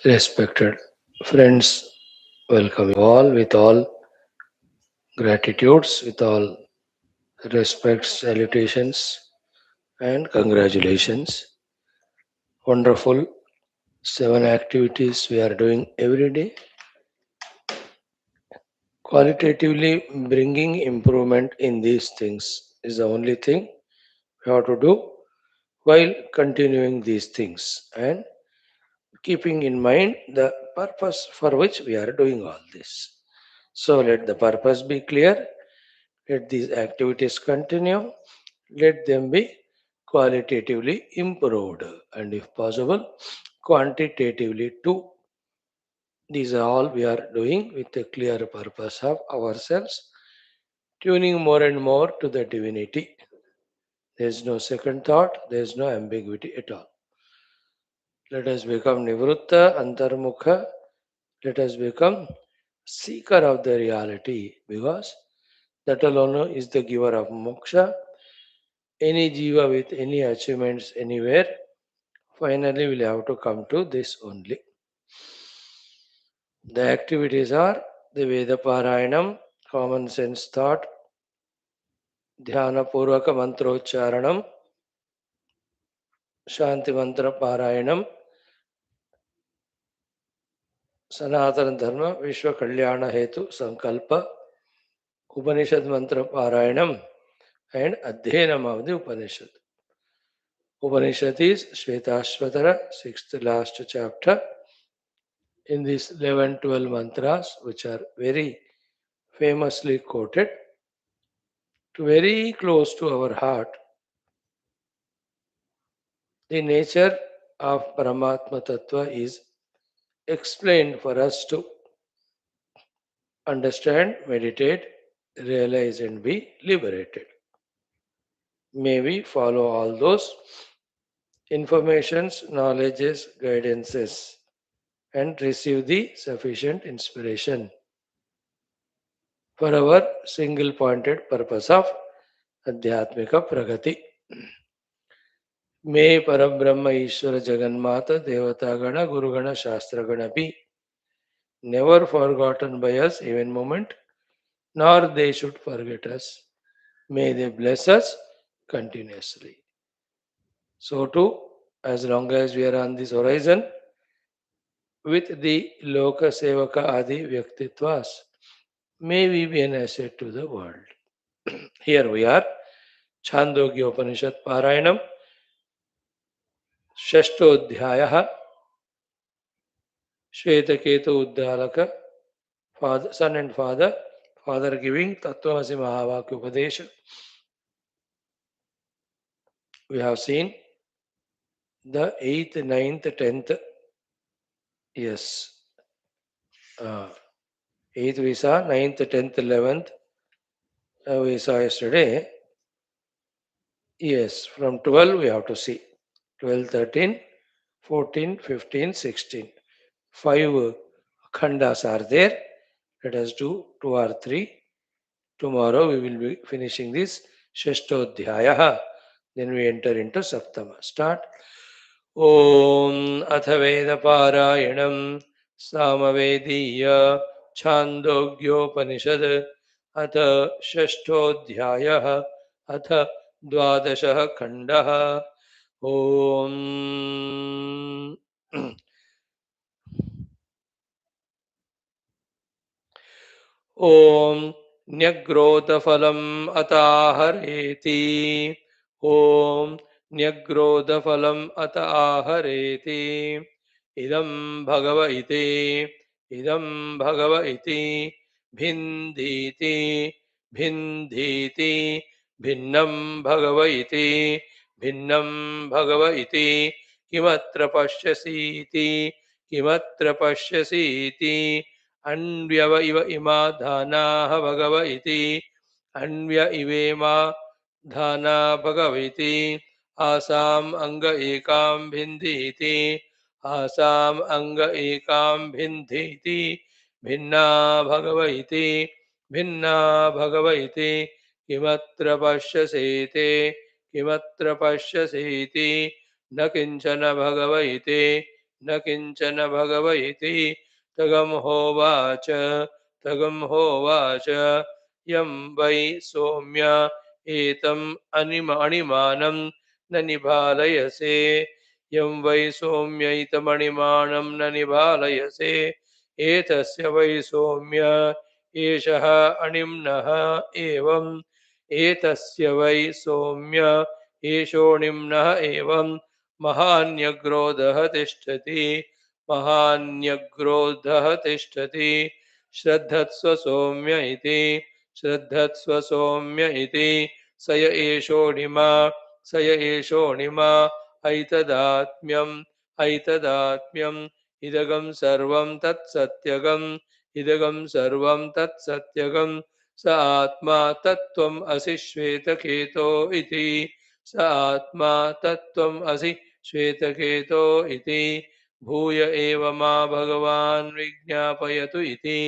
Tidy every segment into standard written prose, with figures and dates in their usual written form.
Respected friends, welcome you all with all gratitudes, with all respects, salutations, and congratulations. Wonderful 7 activities we are doing every day, qualitatively bringing improvement in these things is the only thing we have to do while continuing these things and keeping in mind the purpose for which we are doing all this. So let the purpose be clear. Let these activities continue. Let them be qualitatively improved and, if possible, quantitatively too. These are all we are doing with a clear purpose of ourselves, tuning more and more to the divinity. There is no second thought, there is no ambiguity at all. Let us become Nivrutta, Antarmukha. Let us become seeker of the reality because that alone is the giver of moksha. Any jiva with any achievements anywhere finally will have to come to this only. The activities are the Veda Parayanam, common sense thought, Dhyana Purvaka Mantrocharanam, Shanti Mantra Parayanam, Sanatana Dharma Vishwa Kalyana Hetu Sankalpa, Upanishad Mantra Parayanam, and Adhyanam of the Upanishad. Upanishad is Shwethashwathara, sixth last chapter. In these 11, 12 mantras, which are very famously quoted, to very close to our heart, the nature of Paramatma Tattva is explained for us to understand, meditate, realize, and be liberated. May we follow all those informations, knowledges, guidances, and receive the sufficient inspiration for our single pointed purpose of Adhyatmika Pragati. May Parabrahma Ishwara Jagannatha Devata Gana Guru Gana Shastra Gana be never forgotten by us even moment, nor they should forget us. May they bless us continuously. So too, as long as we are on this horizon, with the Loka Sevaka Adi Vyaktitvas, may we be an asset to the world. Here we are, Chandogya Upanishad Parayanam, Shashtodhyaya, Shvetaketu Uddalaka, father, son and father giving Tattvamasi Mahavakya Upadesha. We have seen the 8th, 9th, 10th, yes, 8th we saw, 9th, 10th, 11th we saw yesterday. Yes, from 12 we have to see. 12, 13, 14, 15, 16. 5 khandas are there. Let us do 2 or 3. Tomorrow we will be finishing this Shashtodhyaya. Then we enter into Saptama. Start. Om Athaveda Parayanam Samavediya Chandogyopanishad Atha Shashtodhyaya Atha Dvadashah Khandaha Om Om Nyagrotafalam Atahareti Om Nyagrotafalam Atahareti Idam Bhagava iti Idam Bhagava iti Bhinditi Bhinditi Bhinnam Bhagava iti Bhinnam Bhagava iti Kimatra Pashyasiti Kimatra Pashyasiti अन्व्यव इव इमा धानाः भगव इति अन्व्य इवेमा धाना भगव इति आसाम् अंग एकां भिन्धि इति आसाम् अंग एकां भिन्धि इति भिन्ना भगव इति भिन्ना भगव इति किमत्र पश्यसेते किमत्र पश्यसेति न किञ्चन भगव इति न किंचन भगव इति तगम होवाच तगम होवाच यं वै सौम्य एतम् अणिमानं न निभालयसे यं वै सौम्यैतमणिमानं न निभालयसे एतस्य वै सौम्य एषः अणिम्नः एवम् एतस्य वै सौम्य एषोऽणिम्नः एवं महान्यग्रोधः तिष्ठति महान्यग्रोधः तिष्ठति श्रद्धत्स्व सौम्य इति श्रद्धत्स्व सौम्य इति स य एषोऽणिमा स य एषोऽणिमा ऐतदात्म्यम् ऐतदात्म्यम् इदगं सर्वं तत्सत्यगम् इदगं सर्वं तत्सत्यगम् स आत्मा तत्त्वम् असि श्वेतकेतो इति स आत्मा तत्त्वम् असि श्वेतकेतो इति भूय एव मा भगवान् विज्ञापयतु इति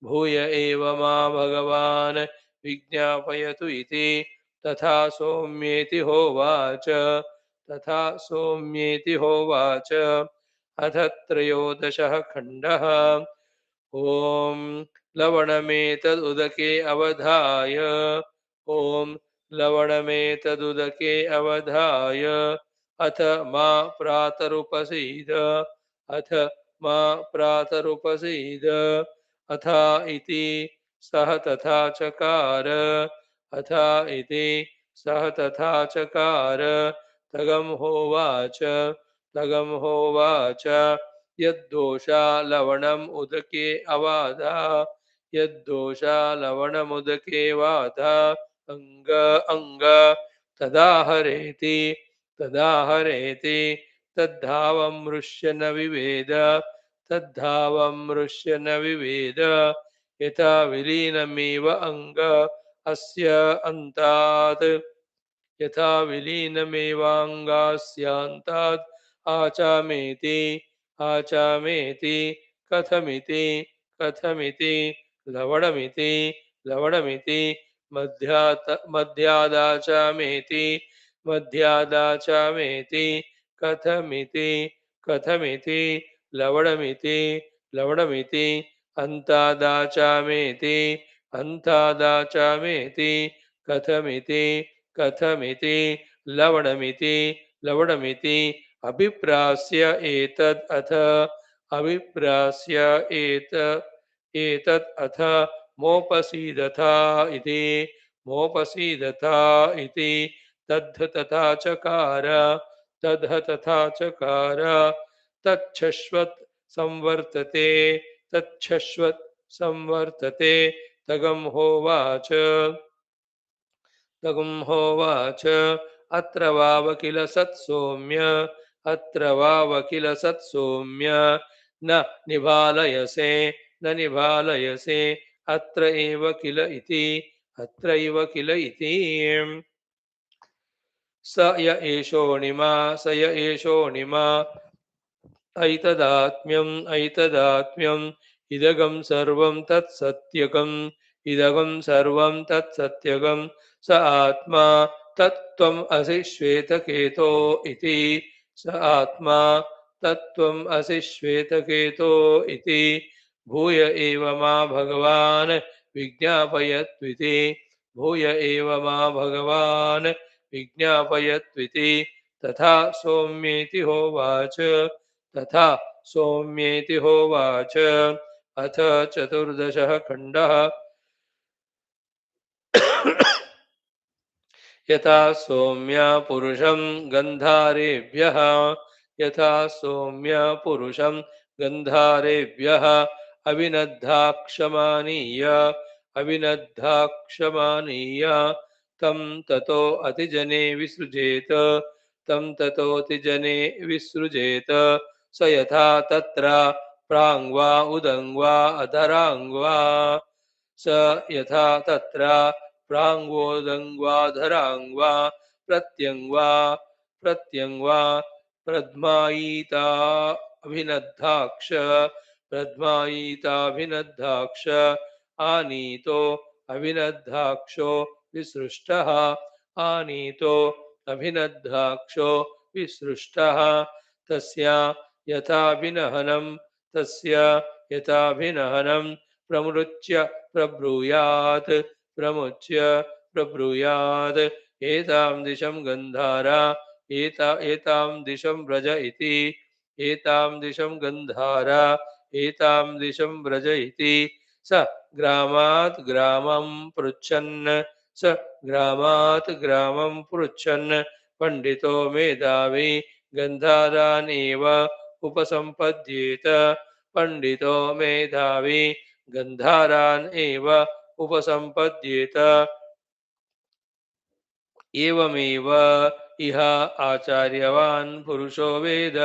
भूय एव मा भगवान् विज्ञापयतु इति तथा सौम्येति होवाच तथा सौम्येति होवाच अथ त्रयोदशः खण्डः ॐ लवणमेतदुदके अवधाय ॐ लवणमेतदुदके अवधाय अथ मा प्रातरुपसीद अथ मा प्रातरुपसीद अथा इति सः तथा चकार अथा इति सः तथा चकार तगं होवाच तगं होवाच यद्दोषा लवणम् उदके अवादा यद्दोषा लवणमुदके वादा अंग अंग तदाहरेति तदाहरेति तद्धावं मृष्य न विवेद तद्धावं मृष्य न विवेद यथा विलीनमेव अंग अस्य अन्तात् यथा विलीनमेवाङ्गास्यान्तात् आचामेति आचामेति कथमिति कथमिति लवणमिति लवणमिति मध्यादाचामेति मध्यादाचामेति कथमिति कथमिति लवणमिति लवणमिति अन्तादाचामेति अन्तादाचामेति कथमिति कथमिति लवणमिति लवणमिति अभिप्रास्य एतद् अथ अभिप्रास्य एतद् अथ मोपसीदथा इति मोपसीदथा इति तद्ध तथा चकार तद्ध तथा चकार तच्छश्वत् संवर्तते तच्छश्वत् संवर्तते तगं होवाच तगुं होवाच अत्र वाव किल सत्सौम्य अत्र वाव किल सत्सौम्य न निभालयसे न निभालयसे अत्र एव किल इति अत्रैव किल इति स य एषोऽणिमा स य एषोऽणिमा ऐतदात्म्यम् ऐतदात्म्यम् इदगं सर्वं तत्सत्यगम् इदगं सर्वं तत्सत्यगम् स आत्मा तत्त्वम् असि श्वेतकेतो इति स आत्मा तत्त्वम् असि श्वेतकेतो इति भूय एव मा भगवान् विज्ञापयत्विति भूय एव मा भगवान् विज्ञापयत्विति तथा सौम्येति होवाच तथा सौम्येति होवाच अथ चतुर्दशः खण्डः यथा सौम्या पुरुषं गन्धारेभ्यः यथा सौम्या पुरुषं गन्धारेभ्यः अविनद्धाक्षमानीय अविनद्धाक्षमानीय तं ततो अतिजने विसृजेत तं ततोऽतिजने विसृजेत स यथा तत्र प्राङ्वा उदङ्वा अधराङ्वा स यथा तत्र प्राङ्गोदङ्ग्वाधराङ्वा प्रत्यङ्वा प्रत्यङ्वा प्रद्मायीता अभिनद्धाक्ष प्रद्मायीताभिनद्धाक्ष आनीतो अभिनद्धाक्षो विसृष्टः आनीतो अभिनद्धाक्षो विसृष्टः तस्या यथाभिनहनं तस्य यथाभिनहनं प्रमुच्य प्रब्रूयात् प्रमुच्य प्रब्रूयात् एतां दिशं गन्धारा एतां दिशं व्रज इति एतां दिशं गन्धारा एतां दिशं व्रज इति स ग्रामात् ग्रामं पृच्छन् स ग्रामात् ग्रामं पृच्छन् पंडितो मेधावी गन्धारान् एव उपसम्पद्येत पंडितो मेधावी गन्धारान् एव उपसम्पद्येत एवमेव इह आचार्यवान् पुरुषो वेद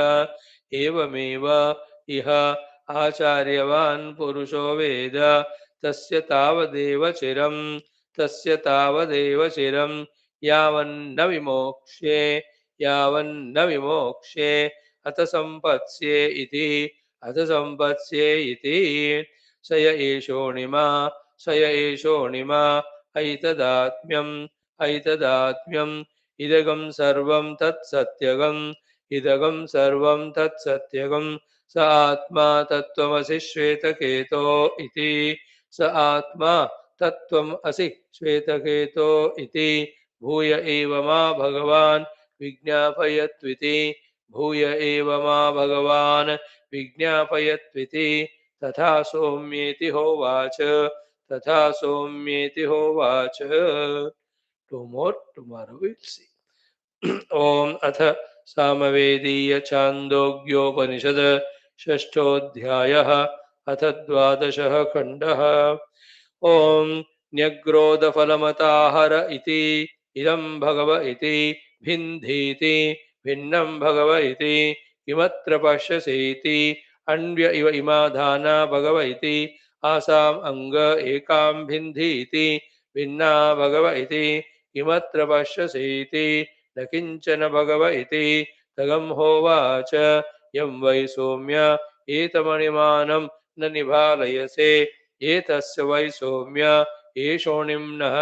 एवमेव इह आचार्यवान् पुरुषो वेद तस्य तावदेव चिरं यावन्न विमोक्ष्ये यावन्न विमोक्ष्ये अथ सम्पत्स्ये इति अथ सम्पत्स्ये इति स य एषोणिमा स य एषोणिमा ऐतदात्म्यम् ऐतदात्म्यम् इदगं सर्वं तत्सत्यगम् इदगं सर्वं तत्सत्यगम् स आत्मा तत्त्वमसि श्वेतकेतो इति स आत्मा तत्त्वम् असि श्वेतकेतो इति भूय एव मा भगवान् विज्ञापयत्विति भूय एव मा भगवान् विज्ञापयत्विति तथा सौम्येति होवाच तथा सौम्येति होवाच tomorrow we'll see. ओम अथ सामवेदीय छान्दोग्योपनिषद षष्ठोऽध्यायः अथ द्वादशः खण्डः ओम न्यग्रोधफलमताहर इति इदं भगव इति भिन्धीति भिन्नं भगव इति किमत्र पश्यसीति अन्व्य इव इमा दाना भगव इति आसाम् अंग एकां भिन्धीति भिन्ना भगव इति किमत्र पश्यसीति न किञ्चन भगव इति तगं होवाच यं वै सौम्य एतमणिमानं न निभालयसे एतस्य वै सौम्य एषोणिम्नः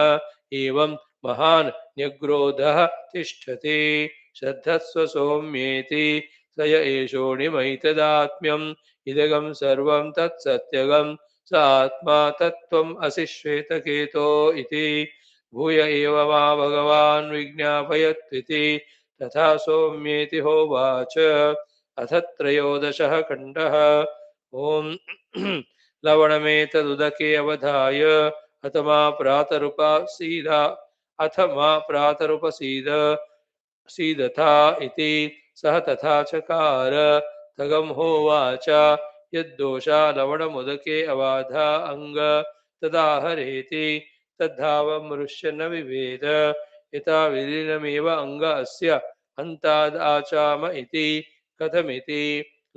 एवं महान् न्यग्रोधः तिष्ठति श्रद्धस्व सौम्येति स य एषोणिमैतदात्म्यम् इदगं सर्वं तत्सत्यगं स आत्मा तत्त्वम् असि श्वेतकेतो इति भूय एव मा भगवान् विज्ञापयत्विति तथा सौम्येति होवाच अथ त्रयोदशः खण्डः ॐ लवणमेतदुदके अवधाय अथ मा प्रातरुपसीद अथ मा प्रातरुपसीद सीदथा इति सः तथा चकार तगं होवाच यद्दोषा लवणमुदके अबाधा अङ्ग तदाहरेति तद्धावमृश्य न विवेद यथा विलीनमेव अङ्ग अस्य अन्तादाचाम इति कथमिति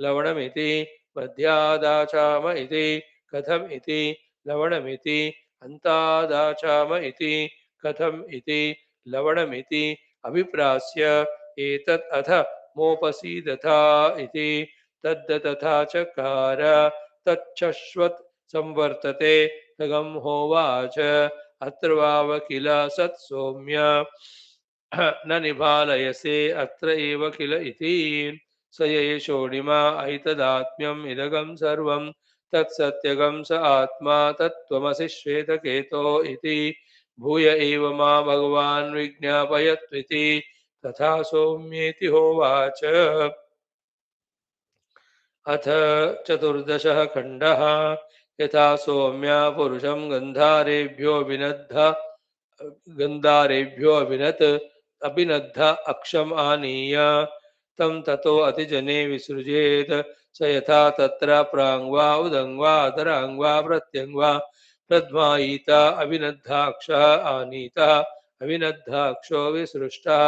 लवणमिति मध्यादाचाम इति कथम् इति लवणमिति अन्तादाचाम इति कथम् इति लवणमिति अभिप्रास्य एतत् अथ मोपसीदथा इति तद् तथा चकार तच्छश्वत् संवर्तते तगं होवाच अत्र वाव किल सत् सौम्य न निभालयसे अत्र एव किल इति स एषोणिमा ऐतदात्म्यम् इदगं सर्वं तत्सत्यगं स आत्मा तत्त्वमसि श्वेतकेतो इति भूय एव मा भगवान् विज्ञापयत्विति तथा सौम्येति होवाच अथ चतुर्दशः खण्डः यथा सौम्या पुरुषं गन्धारेभ्यो अभिनद्ध अक्षम् आनीय तं ततो अतिजने विसृजेत् स यथा तत्र प्राङ्वा उदङ्वा अधराङ्वा प्रत्यङ्वा प्रध्मायीत अभिनद्धाक्षः आनीतः अभिनद्धाक्षो विसृष्टः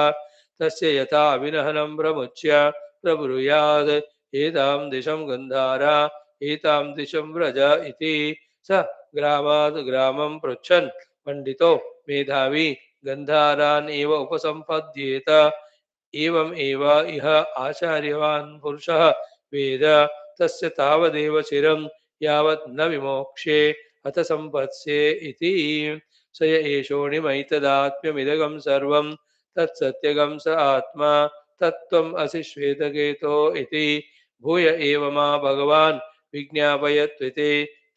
तस्य यथा अभिनहनं प्रमुच्य प्रब्रूयात् एतां दिशं गन्धारा एतां दिशं व्रज इति स ग्रामात् ग्रामं पृच्छन् पंडितो मेधावी गन्धारान् एव उपसम्पद्येत एवम् एव इह आचार्यवान् पुरुषः वेद तस्य तावदेव चिरं यावत् न विमोक्ष्ये अथ सम्पत्स्ये इति स य एषोणिमैतदात्म्यमिदगं सर्वं तत्सत्यगं स आत्मा तत्त्वम् असि श्वेतकेतो इति भूय एव मा भगवान् विज्ञापयत्विति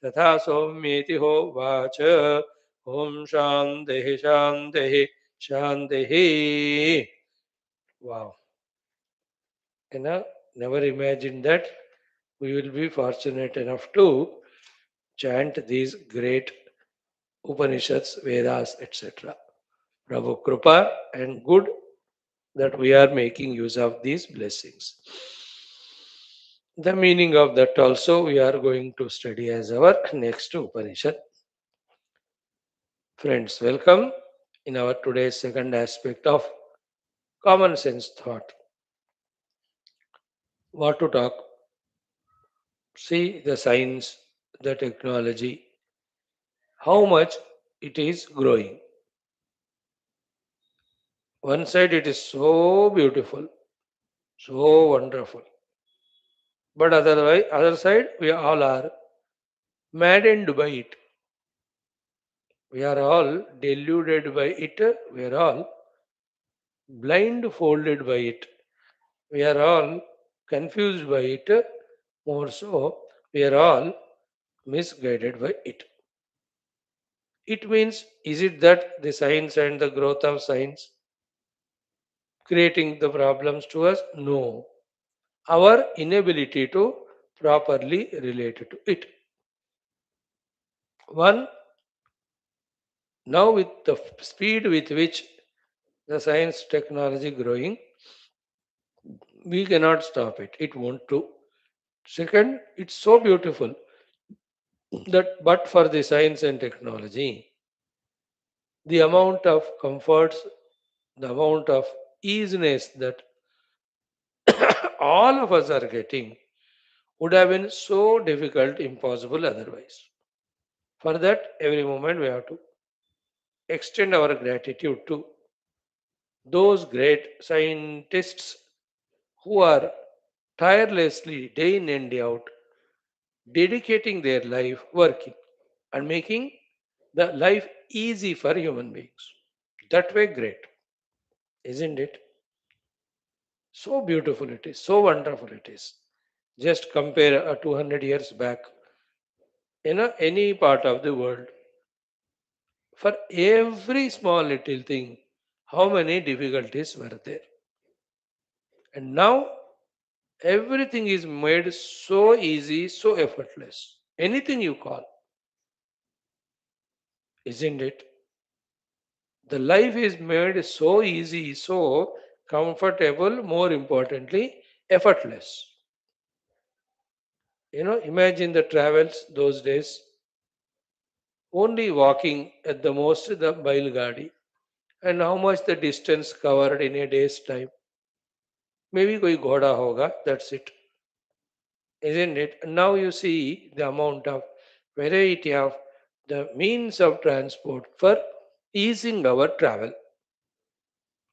तथा सौम्येति होवाच ॐ शान्तिः शान्तिः शान्तिः. Wow. Never imagined that we will be fortunate enough to chant these great Upanishads, Vedas, etc. Prabhu Krupa, and good that we are making use of these blessings. The meaning of that also we are going to study as our next Upanishad. Friends, welcome in our today's second aspect of common sense thought. What to talk? See the science, the technology, how much it is growing. One side it is so beautiful, so wonderful. But other side, we all are maddened by it. We are all deluded by it. We are all blindfolded by it. We are all confused by it. More so, we are all misguided by it. It means, is it that the science and the growth of science creating the problems to us? No. Our inability to properly relate to it. One, now with the speed with which the science technology growing, we cannot stop it. It won't do. Second, it's so beautiful that but for the science and technology, the amount of comforts, the amount of easiness that all of us are getting would have been so difficult, impossible otherwise. For that, every moment we have to extend our gratitude to those great scientists who are tirelessly, day in and day out, dedicating their life working and making the life easy for human beings. That way, great, isn't it? So beautiful it is, so wonderful it is. Just compare 200 years back in any part of the world. For every small little thing, how many difficulties were there? And now everything is made so easy, so effortless. Anything you call, isn't it? The life is made so easy, so comfortable, more importantly, effortless. Imagine the travels those days, only walking at the most the Bail Gadi, and how much the distance covered in a day's time. Maybe koi ghoda hoga, that's it, isn't it? Now you see the amount of variety of the means of transport for easing our travel.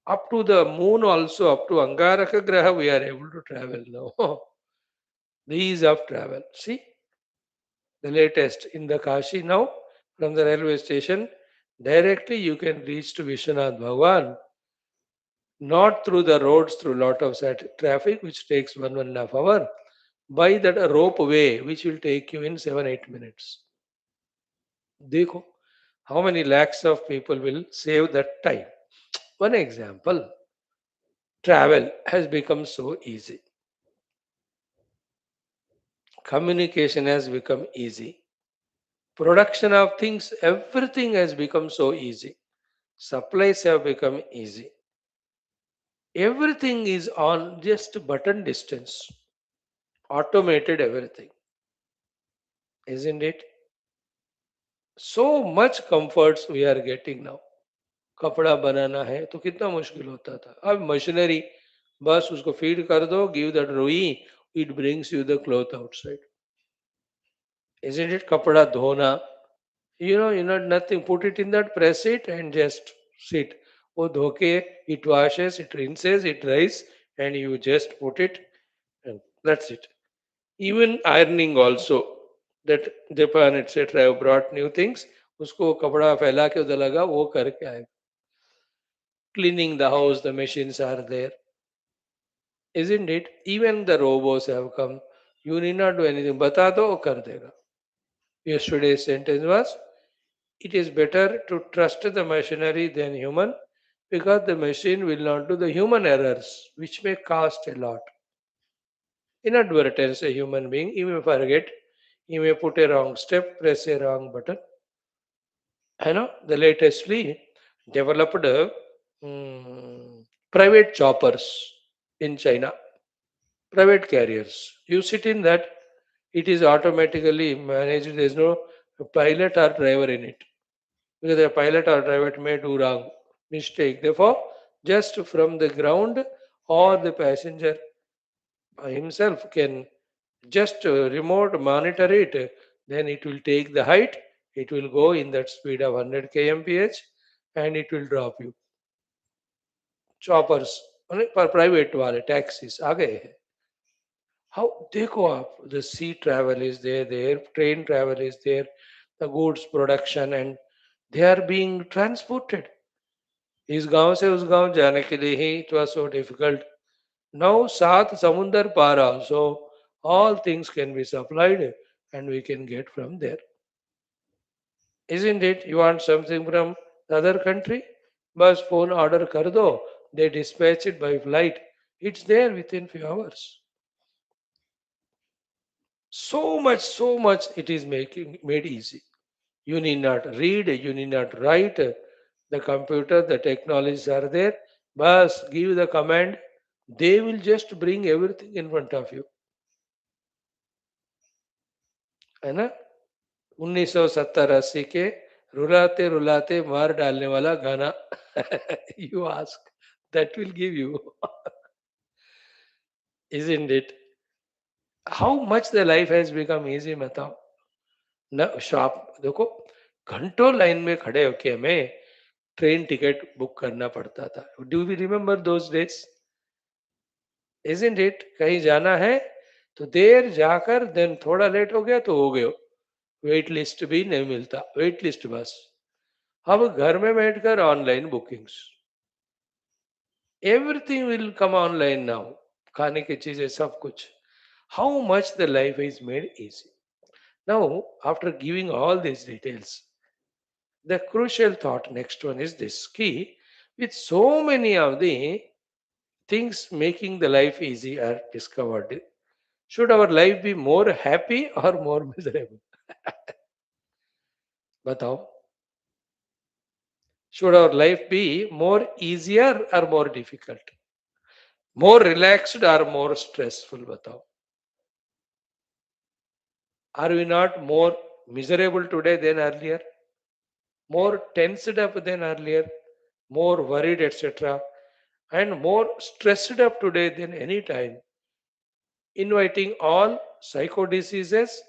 Up to the moon also, up to Angaraka Graha, we are able to travel now. The ease of travel. See, the latest in the Kashi now, from the railway station, directly you can reach to Vishwanath Bhagwan, not through the roads, through lot of traffic, which takes 1.5 hour, by that rope way, which will take you in 7-8 minutes. Dekho, how many lakhs of people will save that time? One example, travel has become so easy. Communication has become easy. Production of things, everything has become so easy. Supplies have become easy. Everything is on just button distance. Automated everything, isn't it? So much comforts we are getting now. कपड़ा बनाना है तो कितना मुश्किल होता था, अब machinery, बस उसको फीड कर दो, गिव दैट रुई, it brings you the cloth outside. Isn't it? कपड़ा धोना, nothing, put it in that, press it and just sit. वो धो के it washes, it rinses, it dries, and you just put it, and that's it. Even ironing also, that Japan etc have brought new things, उसको कपड़ा फैला के उधर लगा, वो करके, cleaning the house, the machines are there. Isn't it? Even the robots have come. You need not do anything. बता दो वो कर देगा. Yesterday's sentence was, it is better to trust the machinery than human because the machine will not do the human errors which may cost a lot. Inadvertence, a human being, he may forget, he may put a wrong step, press a wrong button. The latestly developed private choppers in China, private carriers. You sit in that, it is automatically managed. There is no pilot or driver in it because the pilot or driver may do wrong mistake. Therefore, just from the ground or the passenger himself can just remote monitor it, then it will take the height, it will go in that speed of 100 kmph and it will drop you. Choppers पर private वाले taxis आ गए हैं. How देखो आप, the sea travel is there, train travel is there, the goods production, and they are being transported. इस गांव से उस गांव जाने के लिए ही it was so difficult. Now सात समुंदर पार also all things can be supplied and we can get from there. Isn't it? You want something from the other country? Bus phone order kar do. They dispatch it by flight. It's there within few hours. So much it is making made easy. You need not read, you need not write. The computer, the technologies are there. Bus give the command. They will just bring everything in front of you. है ना? 1970-80 के रुलाते रुलाते मार डालने वाला गाना. You ask, that will give you. Isn't it? How much the life has become easy, बताओ. न shop देखो, घंटों लाइन में खड़े होके हमें ट्रेन टिकट बुक करना पड़ता था. Do we remember those days? Isn't it? कहीं जाना है तो देर जाकर देन थोड़ा लेट हो गया तो हो गए. वेट लिस्ट भी नहीं मिलता, वेट लिस्ट बस. अब घर में बैठकर online bookings, everything will come online now. खाने की चीजें सब कुछ. How much the life is made easy. Now after giving all these details, the crucial thought next one is this key. With so many of the things making the life easy are discovered, should our life be more happy or more miserable? बताओ. Should our life be more easier or more difficult? More relaxed or more stressful? बताओ. Are we not more miserable today than earlier? More tensed up than earlier? More worried, etc. And more stressed up today than any time? Inviting all psycho diseases,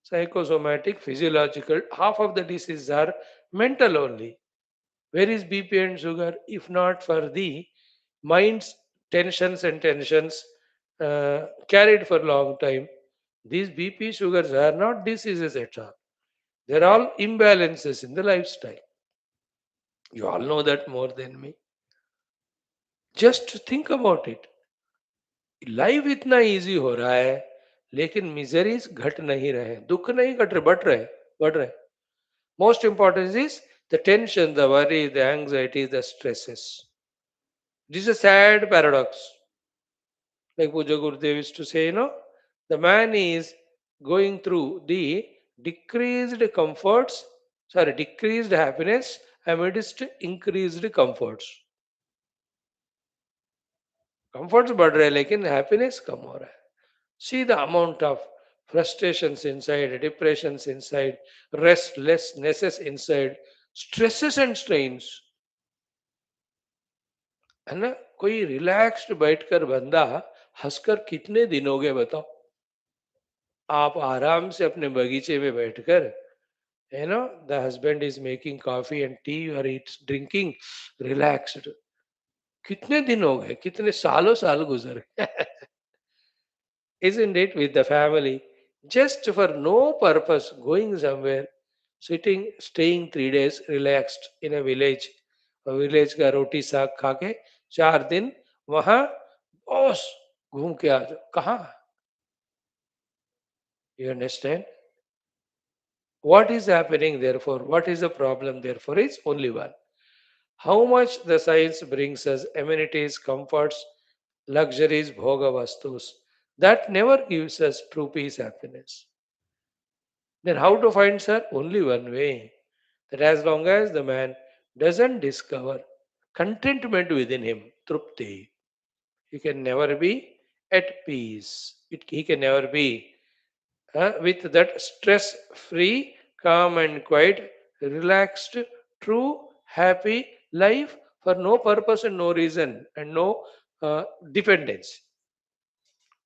psychosomatic, physiological, half of the diseases are mental only. Where is BP and sugar? If not for the mind's tensions carried for a long time, these BP sugars are not diseases at all. They're all imbalances in the lifestyle. You all know that more than me. Just think about it. Life इतना easy हो रहा है लेकिन miseries घट नहीं रहे, दुख नहीं घट रहे, बढ़ रहे. Most important is the tension, the worry, the anxiety, the stresses. This is sad paradox. Like Puja Gurudev used to say, the man is going through the decreased comforts, decreased happiness amidst increased comforts. Comforts बढ़ रहे हैं लेकिन happiness कम हो रहा है. See the amount of frustrations inside, depressions inside, restlessnesses inside, stresses and strains. है ना? कोई रिलैक्स्ड बैठकर बंदा हंसकर कितने दिन हो गए बताओ. आप आराम से अपने बगीचे में बैठकर, the husband is making coffee and T, और इट्स ड्रिंकिंग रिलैक्स्ड. कितने दिन हो गए, कितने सालों साल गुजर गए. Isn't it? With the family, just for no purpose, going somewhere, sitting, staying 3 days, relaxed in a village, village का रोटी साग खा के 4 दिन वहां, बॉस घूम के आ जाओ कहाँ. You understand? What is happening therefore? What is the problem therefore? It's only one. How much the science brings us amenities, comforts, luxuries, bhoga vastus, that never gives us true peace, happiness. Then how to find, sir? Only one way. That as long as the man doesn't discover contentment within him, trupti, he can never be at peace. He can never be with that stress free, calm and quiet, relaxed, true, happy life for no purpose and no reason and no dependence.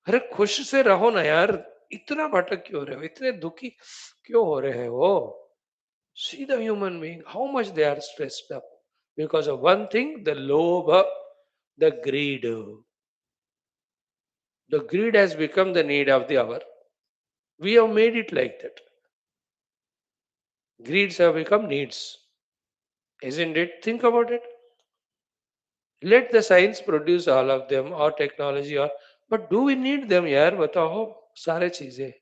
अरे खुश से रहो ना यार. इतना भटक क्यों रहे हो, इतने दुखी क्यों हो रहे हो. See the human being, how much they are stressed up because of one thing, the lobha, the greed. The greed has become the need of the hour. We have made it like that. Greeds have become needs, isn't it? Think about it. Let the science produce all of them or technology or, but do we need them यार बताओ सारे चीजें.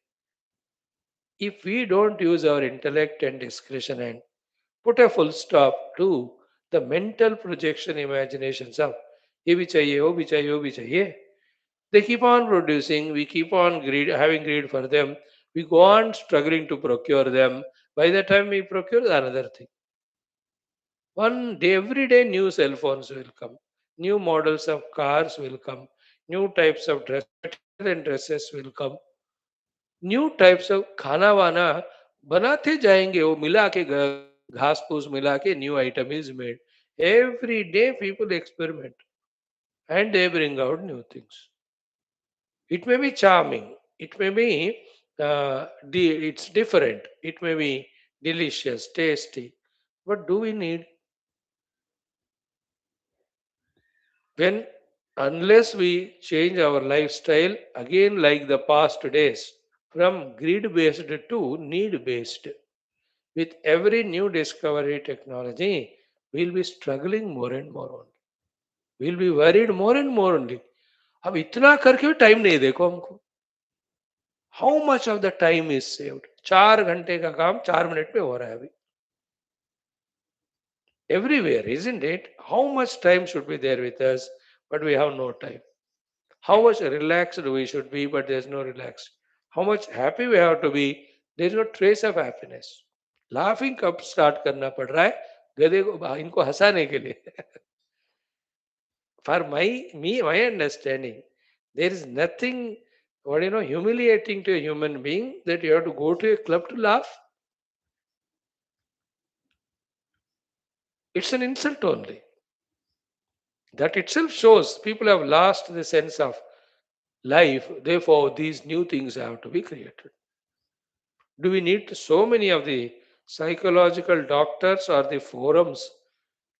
If we don't use our intellect and discretion and put a full stop to the mental projection imaginations of ये भी चाहिए वो भी चाहिए वो भी चाहिए, they keep on producing, we keep on greed, having greed for them, we go on struggling to procure them. By the time we procure another thing, one day, every day, new cell phones will come, new models of cars will come, new types of dress, better than dresses will come, new types of खाना वाना बनाते जाएंगे. वो मिला के घास फूस मिला के new item is made. Every day people experiment and they bring out new things. It may be charming, it may be it's different, it may be delicious, tasty, but do we need, when, unless we change our lifestyle again like the past days, from greed based to need based, with every new discovery technology, we'll be struggling more and more only. We'll be worried more and more only. अब इतना करके भी time नहीं देखो हमको. How much of the time is saved. 4 घंटे का काम 4 मिनट में हो रहा है अभी. Everywhere, isn't it? How much time should be there with us, but we have no time. How much relaxed we should be, but there's no relaxed. How much happy we have to be, there's no trace of happiness. Laughing कब start करना पड़ रहा है गधे को, इनको हंसाने के लिए. For my understanding, there is nothing what humiliating to a human being that you have to go to a club to laugh. It's an insult only. That itself shows people have lost the sense of life. Therefore, these new things have to be created. Do we need so many of the psychological doctors or the forums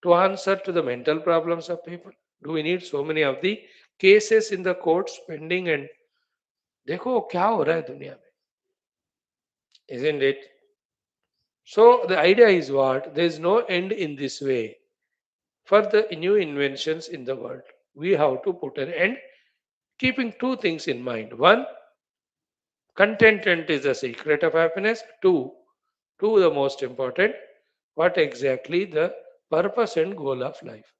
to answer to the mental problems of people? Do we need so many of the cases in the courts pending? And देखो क्या हो रहा है दुनिया में, isn't it? So the idea is what? There is no end in this way. For the new inventions in the world, we have to put an end, keeping two things in mind. One, contentment is the secret of happiness. Two, the most important, what exactly the purpose and goal of life.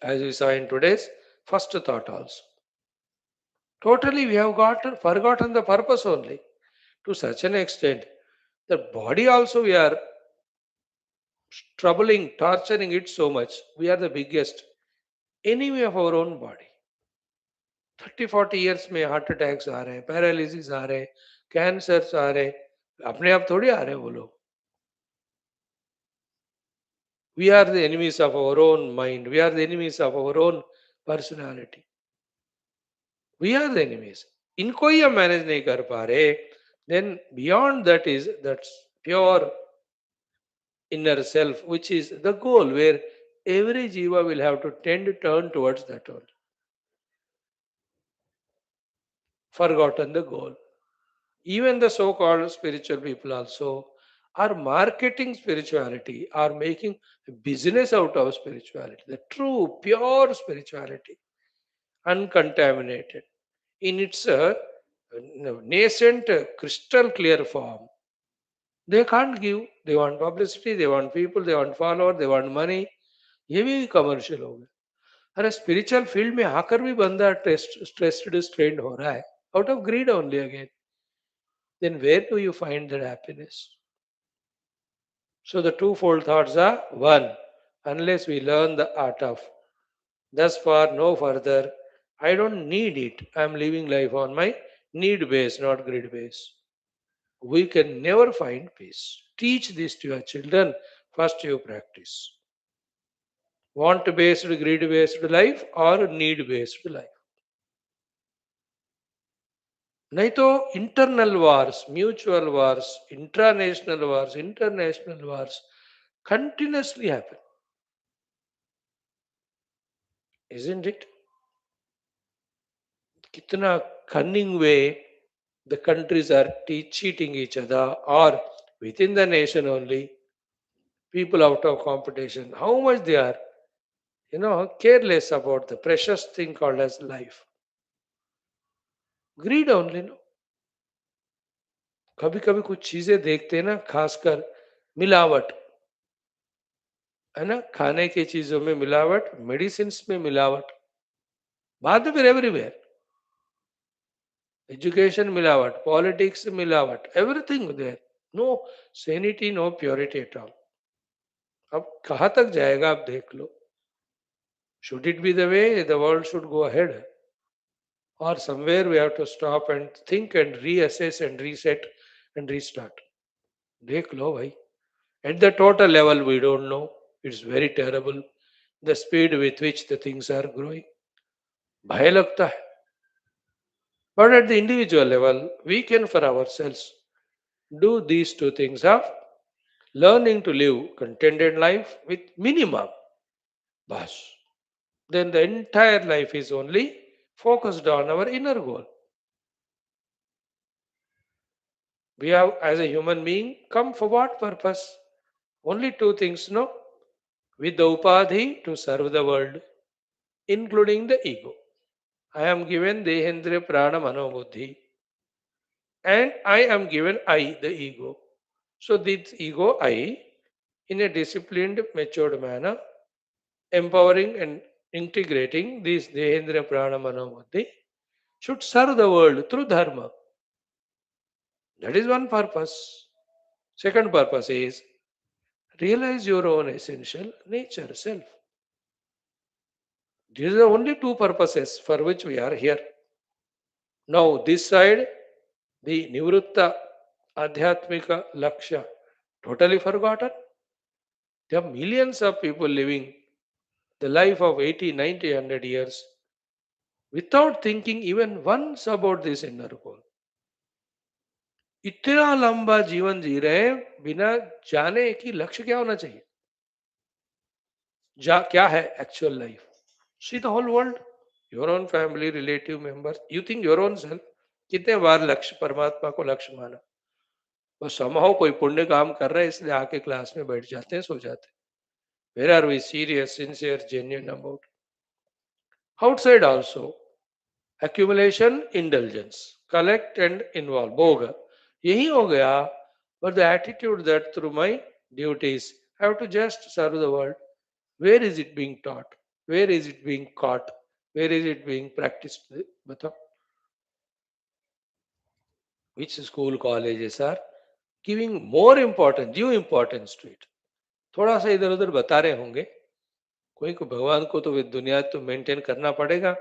As we saw in today's first thought also. Totally we have forgotten the purpose only. To such an extent, the body also we are troubling, torturing it so much. We are the biggest enemy of our own body. 30-40 years में heart attacks आ रहे हैं, paralysis आ रहे हैं, cancers आ रहे हैं. अपने आप थोड़ी आ रहे हैं वो लोग. We are the enemies of our own mind. We are the enemies of our own personality. We are the enemies. इनको ही हम मैनेज नहीं कर पा रहे, then beyond that is that pure inner self, which is the goal where every jiva will have to tend to turn towards that only. Forgotten the goal. Even the so-called spiritual people also are marketing spirituality, are making a business out of spirituality, the true, pure spirituality. uncontaminated, in its nascent, crystal clear form. They can't give. They want publicity, they want people, they want followers, they want money. ये भी commercial हो गया. अरे spiritual field में आकर भी बंदा stressed strained हो रहा है, out of grid only again. Then where do you find that happiness? So the twofold thoughts are one, unless we learn the art of thus far, no further, I don't need it. I am living life on my need base, not grid base. We can never find peace. Teach this to your children. First, you practice. Want based, grid based life or need based life? नहीं तो internal wars, mutual wars, intranational wars, international wars continuously happen, isn't it? कितना cunning way the countries are cheating each other, or within the nation only, people out of competition, how much they are, careless about the precious thing called as life. Greed only, no. कभी कभी कुछ चीजें देखते हैं ना, खासकर मिलावट, है ना, खाने की चीजों में मिलावट, मेडिसिन में मिलावट, बाद में फिर एवरीवेयर, एजुकेशन मिलावट, पॉलिटिक्स मिलावट, everything there, no sanity, no purity at all. अब कहाँ तक जाएगा आप देख लो. Should it be the way the world should go ahead, or somewhere we have to stop and think and reassess and reset and restart? देख लो भाई. At the total level we don't know, it's very terrible, the speed with which the things are growing. भय लगता है. But at the individual level we can for ourselves do these two things of learning to live contented life with minimum. Bas. Then the entire life is only focused on our inner goal. We have, as a human being, come for what purpose? Only two things, no? With the upadhi to serve the world, including the ego. I am given dehendriya prana mano buddhi, and I am given I, the ego. So this ego, I, in a disciplined, matured manner, empowering and integrating this dehendriya prana mano buddhi, should serve the world through dharma. That is one purpose. Second purpose is realize your own essential nature, self. These are the only two purposes for which we are here. Now, this side, the Nivrutta Adhyatmika Lakshya, totally forgotten. There are millions of people living the life of 80, 90, 100 years without thinking even once about this inner goal. इतना लंबा जीवन जी रहे हैं बिना जाने कि लक्ष्य क्या होना चाहिए, क्या है actual life. See the whole world, your own family, relative members, you think your own self. कितने बार लक्ष्य, परमात्मा को लक्ष्य माना, बस समहाउ कोई पुण्य काम कर रहे हैं इसलिए आके क्लास में बैठ जाते हैं, सो जाते हैं. Where are we serious, sincere, genuine about? Outside also accumulation, indulgence, collect and involve, भोग, यही हो गया. But the attitude that through my duties I have to just serve the world, where is it being taught? Where is it being caught? Where is it being practiced? बताओ. Which school, colleges are giving more importance, due importance to it? थोड़ा सा इधर उधर बता रहे होंगे, कोई को भगवान को तो दुनिया तो मेंटेन करना पड़ेगा.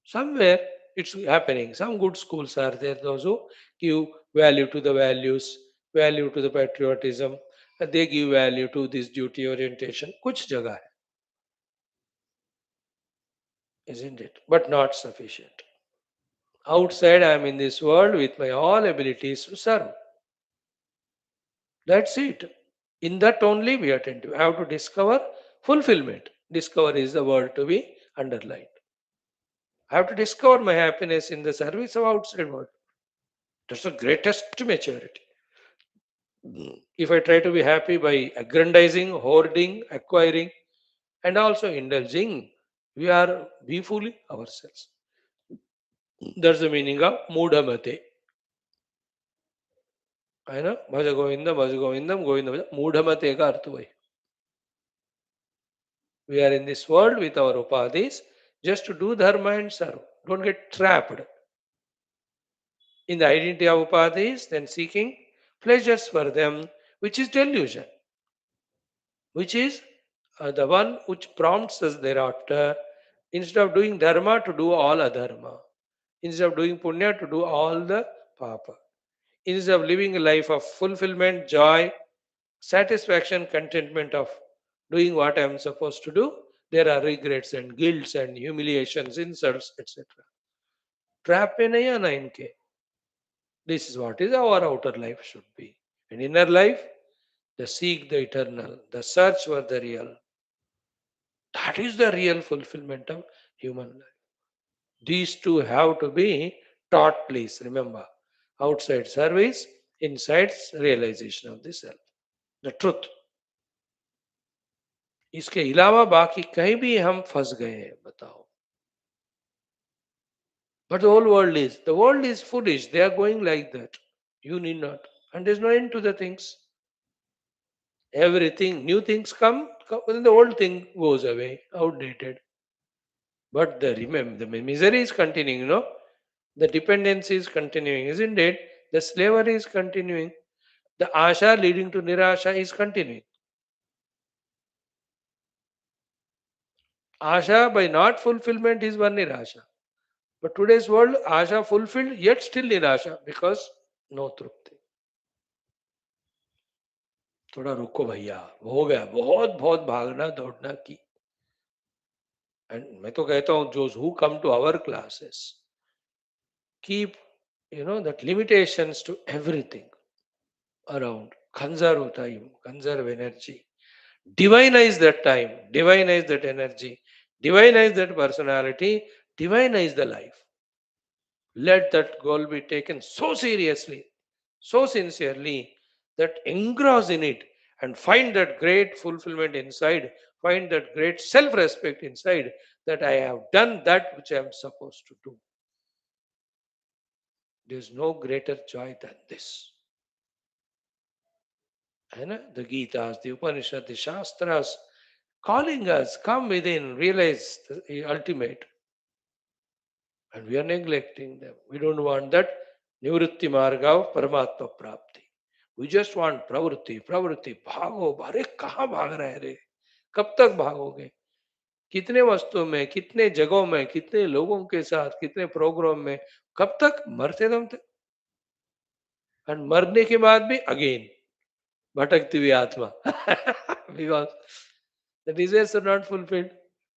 Somewhere it's happening. Some good schools are there, those who give value to the values, value to the patriotism, and they give value to this duty orientation. कुछ जगह है, isn't it? But not sufficient. Outside, I am in this world with my all abilities to serve. That's it. In that only we attend to. I have to discover fulfillment. Discover is the word to be underlined. I have to discover my happiness in the service of outside world. That's the greatest maturity. If I try to be happy by aggrandizing, hoarding, acquiring, and also indulging, We are we fooling ourselves. That's the meaning of Mudhamate. है ना भज गोविंदम गोविंद भज मूढ़मते का अर्थ वही. We are in this world with our upadhis just to do dharma and serve. Don't get trapped in the identity of upadhis, then seeking pleasures for them, which is delusion, which is the one which prompts us thereafter, instead of doing dharma, to do all adharma, instead of doing punya, to do all the papa, instead of living a life of fulfillment, joy, satisfaction, contentment of doing what I am supposed to do, there are regrets and guilts and humiliations, insults, etc. Trap में नहीं आना इनके. This is what is our outer life should be. And inner life, the seek the eternal, the search for the real. That is the real fulfillment of human life. These two have to be taught, please remember. Outside service, inside realization of the self. The truth. इसके अलावा बाकी कहीं भी हम फंस गए हैं बताओ. But the world is foolish. They are going like that. You need not. And there's no end to the things. Everything, new things come, then the old thing goes away, outdated. But the remember, the misery is continuing, The dependency is continuing, isn't it? The slavery is continuing. The asha leading to nirasha is continuing. Asha by not fulfillment is one nirasha. But today's world, asha fulfilled, yet still nirasha because no trupti. थोड़ा रुको भैया, हो गया बहुत बहुत भागना दौड़ना की. एंड मैं तो कहता हूँ those who come to our classes keep that limitations to everything around. Conserve time, conserve energy, divinize that time, divinize that energy, divinize that personality, divinize the life. Let that goal be taken so seriously, so sincerely, that engross in it and find that great fulfillment inside, find that great self respect inside, that I have done that which I am supposed to do. There is no greater joy than this. The Gitas, the Upanishad, the Shastras calling us, come within, realize the ultimate. And we are neglecting them. We don't want that Nivritti Marga of Paramatma Prapti. We just want pravritti, pravritti, भागो. अरे कहाँ भाग रहे हैं रे? कब तक भागोगे? कितने वस्तुओं में, कितने जगहों में, कितने लोगों के साथ, कितने प्रोग्राम में, कब तक मरते दम तक. और मरने के बाद भी अगेन भटकती हुई आत्मा. Because the desires are not fulfilled.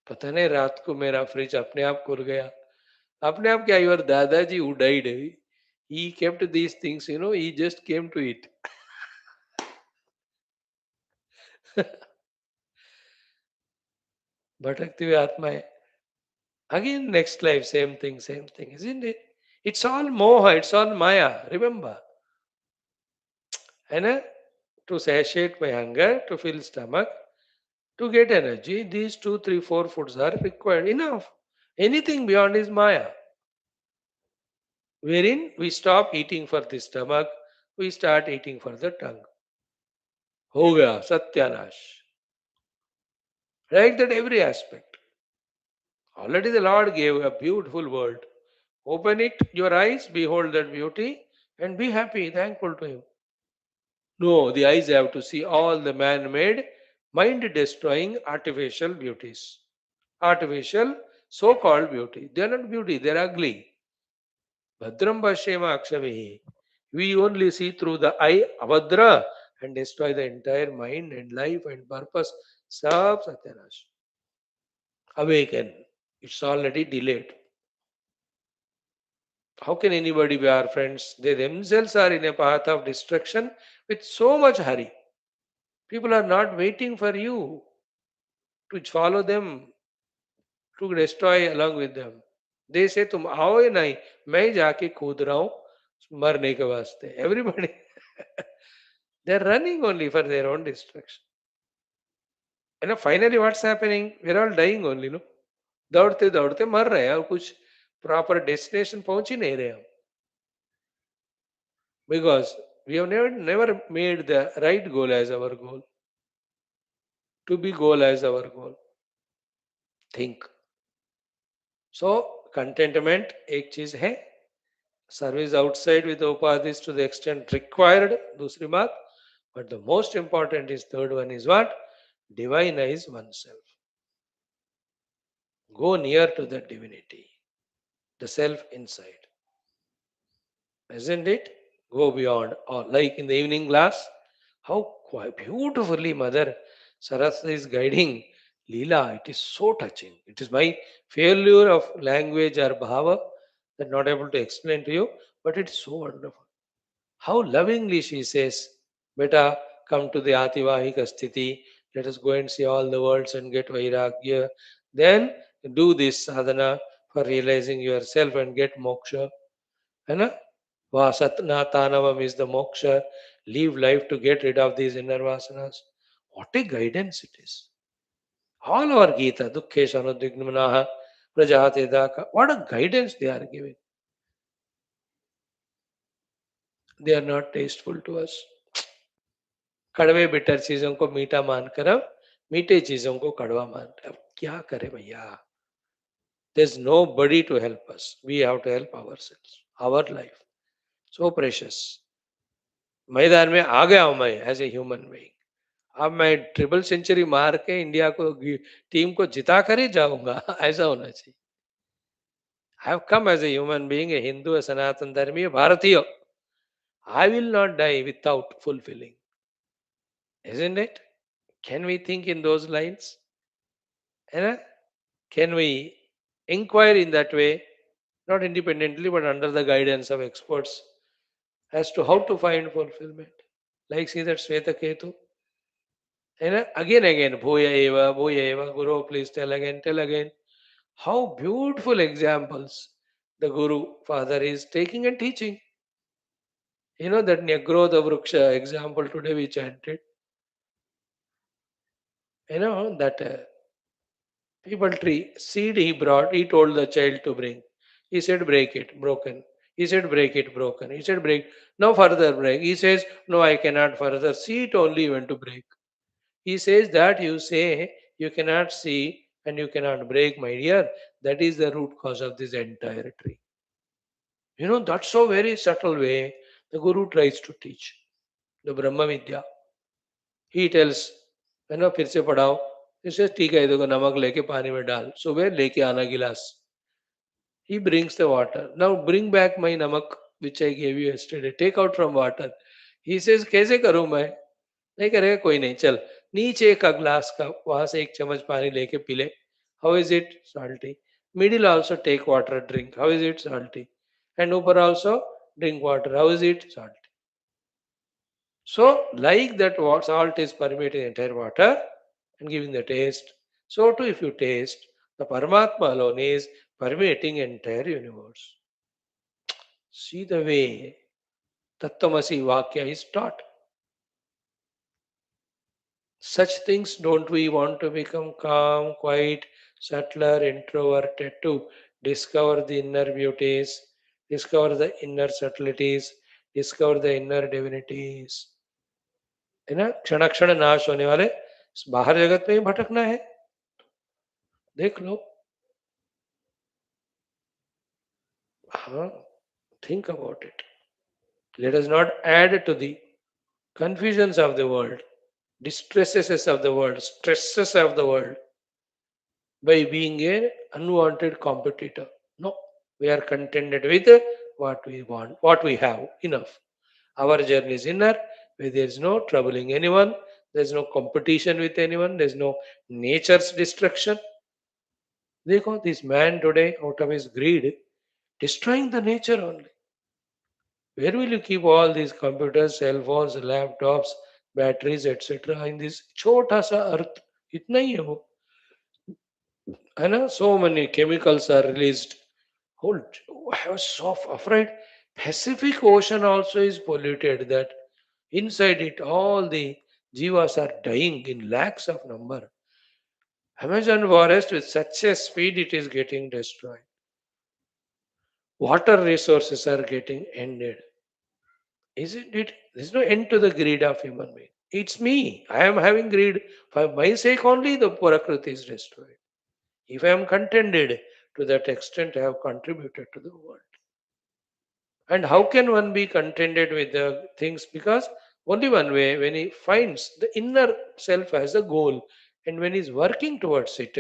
पता नहीं रात को मेरा फ्रिज अपने आप खुल गया. अपने आप क्या, योर दादाजी who died, he kept these things, he just came to it. भटकती हुई आत्मा है. Again, next life, same thing, isn't it? It's all moha, it's all maya. Remember, and to satiate my hunger, to fill stomach, to get energy, these 2, 3, 4 foods are required. Enough. Anything beyond is maya. Wherein we stop eating for the stomach, we start eating for the tongue. हो गया सत्यानाश. Like that every aspect. Already the Lord gave a beautiful world. Open it, your eyes, behold that beauty, and be happy, thankful to Him. No, the eyes have to see all the man made, mind destroying artificial beauties. Artificial so called beauty. They are not beauty, they are ugly. Bhadram Bhashyam Akshavihi. We only see through the eye Abhadra and destroy the entire mind and life and purpose. Sab Satyanash. Awaken. It's already delayed. How can anybody be our friends? They themselves are in a path of destruction with so much hurry. People are not waiting for you to follow them, to destroy along with them. They say तुम आओ या नहीं, मैं जाके कूद रहा हूँ मरने के वास्ते. Everybody, they're running only for their own destruction. Finally, what's happening? We're all dying only, no? दौड़ते दौड़ते मर रहे हैं और कुछ प्रॉपर डेस्टिनेशन पहुंच ही नहीं रहे हम, because we have never made the right goal as our goal. To be goal as our goal. Think. So contentment एक चीज है. सर्विस आउटसाइड विद उपाधिs टू द एक्सटेंट रिक्वायर्ड, दूसरी बात. But the most important is third one is what? Divinize oneself. Go near to the divinity, the self inside. Isn't it? Go beyond. Or like in the evening class, how quite beautifully Mother Saraswati is guiding Leela. It is so touching. It is my failure of language or bhava that not able to explain to you, but it's so wonderful. How lovingly she says, Beta, come to the Ativahika Sthiti. Let us go and see all the worlds and get Vairagya. Then do this sadhana for realizing yourself and get moksha. है ना? Vasatnatanavam is the moksha. Live life to get rid of these inner vasanas. What a guidance it is. All our Gita, Dukkhe Sanudignamanaha, Prajahate Daka, what a guidance they are giving. They are not tasteful to us. कड़वे bitter चीजों को मीठा मानकर अब मीठे चीजों को कड़वा मानते हैं. अब क्या करें भैया? There's nobody to help us. We have to help ourselves. Our life. So precious. मैदान में आ गया हूं मैं एज ए ह्यूमन बीइंग. अब मैं ट्रिपल सेंचुरी मार के इंडिया को टीम को जिता कर ही जाऊंगा. ऐसा होना चाहिए. I have come as a human being, a Hindu, a Sanatan dharmi, Bharatiya. I will not die without fulfilling. Isn't it? Can we think in those lines? है ना? Can we inquire in that way, not independently but under the guidance of experts, as to how to find fulfillment? Like see that Shwetaketu, and again, Bhuya eva, Guru, please tell again. How beautiful examples the Guru Father is taking and teaching. You know that Nyagrodha Vruksha example today we chanted. You know that people tree seed he brought, he told the child to bring. He said, break it, broken. He said, break it, broken. He said, break. No further break. He says, no, I cannot further. See it only you want to break. He says that you say you cannot see and you cannot break, my dear. That is the root cause of this entire tree. You know, that's so very subtle way the Guru tries to teach. The Brahma Vidya. He tells, फिर से पढ़ाओ. He says, ठीक है, देखो नमक लेके पानी में डाल. सुबह लेके आना गिलास. He brings the water. Now bring back my namak which I gave you yesterday. Take out from water. He says, कैसे करूं मैं? नहीं करेगा कोई नहीं. चल नीचे का ग्लास का वहां से एक चम्मच पानी लेके पी ले. How is it? Salty. Middle also take water, drink. How is it? Salty. And ऊपर also drink water. How is it? Salty. So like that salt is permeating the entire water and giving the taste. So too if you taste, the Paramatma alone is permeating entire universe. See the way Tattvamasi Vakya is taught. Such things don't we want to become calm, quiet, subtler, introverted to discover the inner beauties, discover the inner subtleties, discover the inner divinities. है ना? क्षण क्षण नाश होने वाले बाहर जगत में ही भटकना है. देख लो. हाँ, think about it. Let us not add to the confusions of the world, distresses of the world, stresses of the world by being a unwanted competitor. No, we are contented with what we want, what we have, enough. Our journey is inner, where there is no troubling anyone, there is no competition with anyone, there is no nature's destruction. Dekho, this man today, out of his greed, destroying the nature only. Where will you keep all these computers, cell phones, laptops, batteries, etc. in this छोटा सा अर्थ? इतना ही है वो, है ना? So many chemicals are released. Hold, I was so afraid. Pacific Ocean also is polluted. That inside it, all the jivas are dying in lakhs of number. Amazon forest with such a speed it is getting destroyed. Water resources are getting ended. Isn't it? There's no end to the greed of human being. It's me. I am having greed. For my sake only the Prakriti is destroyed. If I am contented to that extent, I have contributed to the world. And how can one be contented with the things? Because only one way, when he finds the inner self as a goal, and when he's working towards it,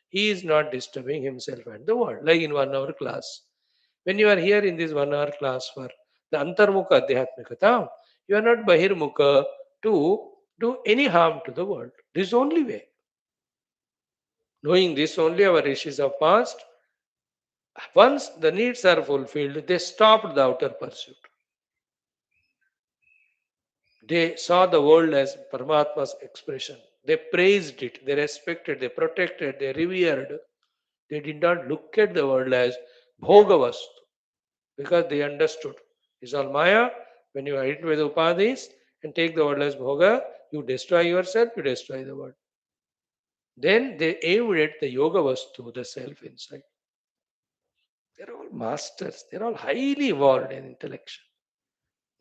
he is not disturbing himself and the world. Like in 1 hour class. When you are here in this 1 hour class for the Antarmukha Adhyatmikata, you are not Bahirmukha to do any harm to the world. This is the only way. Knowing this, only our rishis of past, once the needs are fulfilled, they stopped the outer pursuit. They saw the world as Paramatma's expression. They praised it, they respected, they protected, they revered. They did not look at the world as Bhogavastu because they understood. It's all Maya. When you hit with upadhis and take the world as Bhoga, you destroy yourself, you destroy the world. Then they aimed at the Yoga Vastu, the self inside. They're all masters, they're all highly evolved in intellection.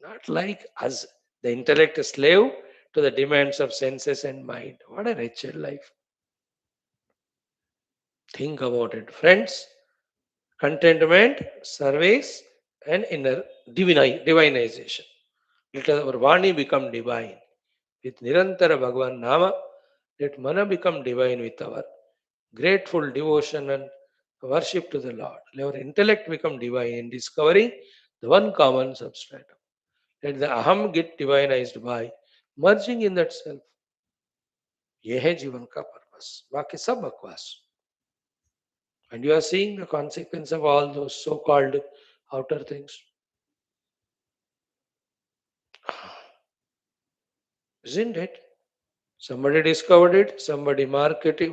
Not like us, the intellect is slave to the demands of senses and mind. What a wretched life. Think about it. Friends, contentment, service, and inner divinization. Let our Vani become divine. With Nirantara Bhagavan Nama, let Mana become divine with our grateful devotion and worship to the Lord. Let our intellect become divine in discovering the one common substratum. Let the Aham get divinized by merging in that self. ये है जीवन का purpose बाकी सब बकवास and you are seeing the consequence of all those so-called outer things, isn't it? Somebody discovered it, somebody marketing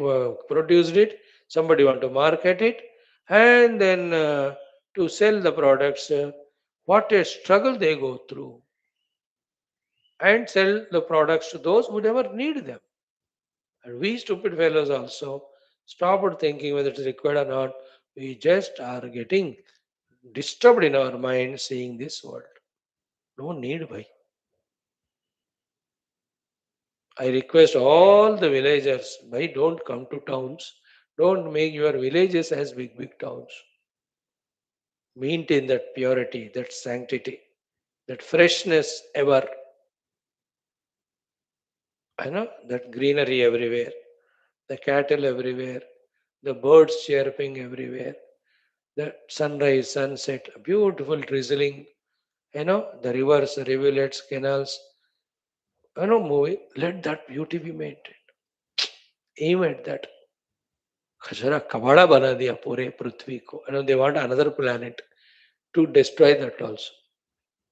produced it, somebody want to market it, and then to sell the products, what a struggle they go through, and sell the products to those who never need them. And we stupid fellows also stopped thinking whether it is required or not. We just are getting disturbed in our mind seeing this world. No need, bhai. I request all the villagers, bhai, don't come to towns. Don't make your villages as big, big towns. Maintain that purity, that sanctity, that freshness ever. I know that greenery everywhere, the cattle everywhere, the birds chirping everywhere, the sunrise, sunset, beautiful drizzling, the rivers, the rivulets, canals, moving. Let that beauty be maintained. Aim at that. खचरा कबाड़ा बना दिया पूरे पृथ्वी को. They want another planet to destroy that also.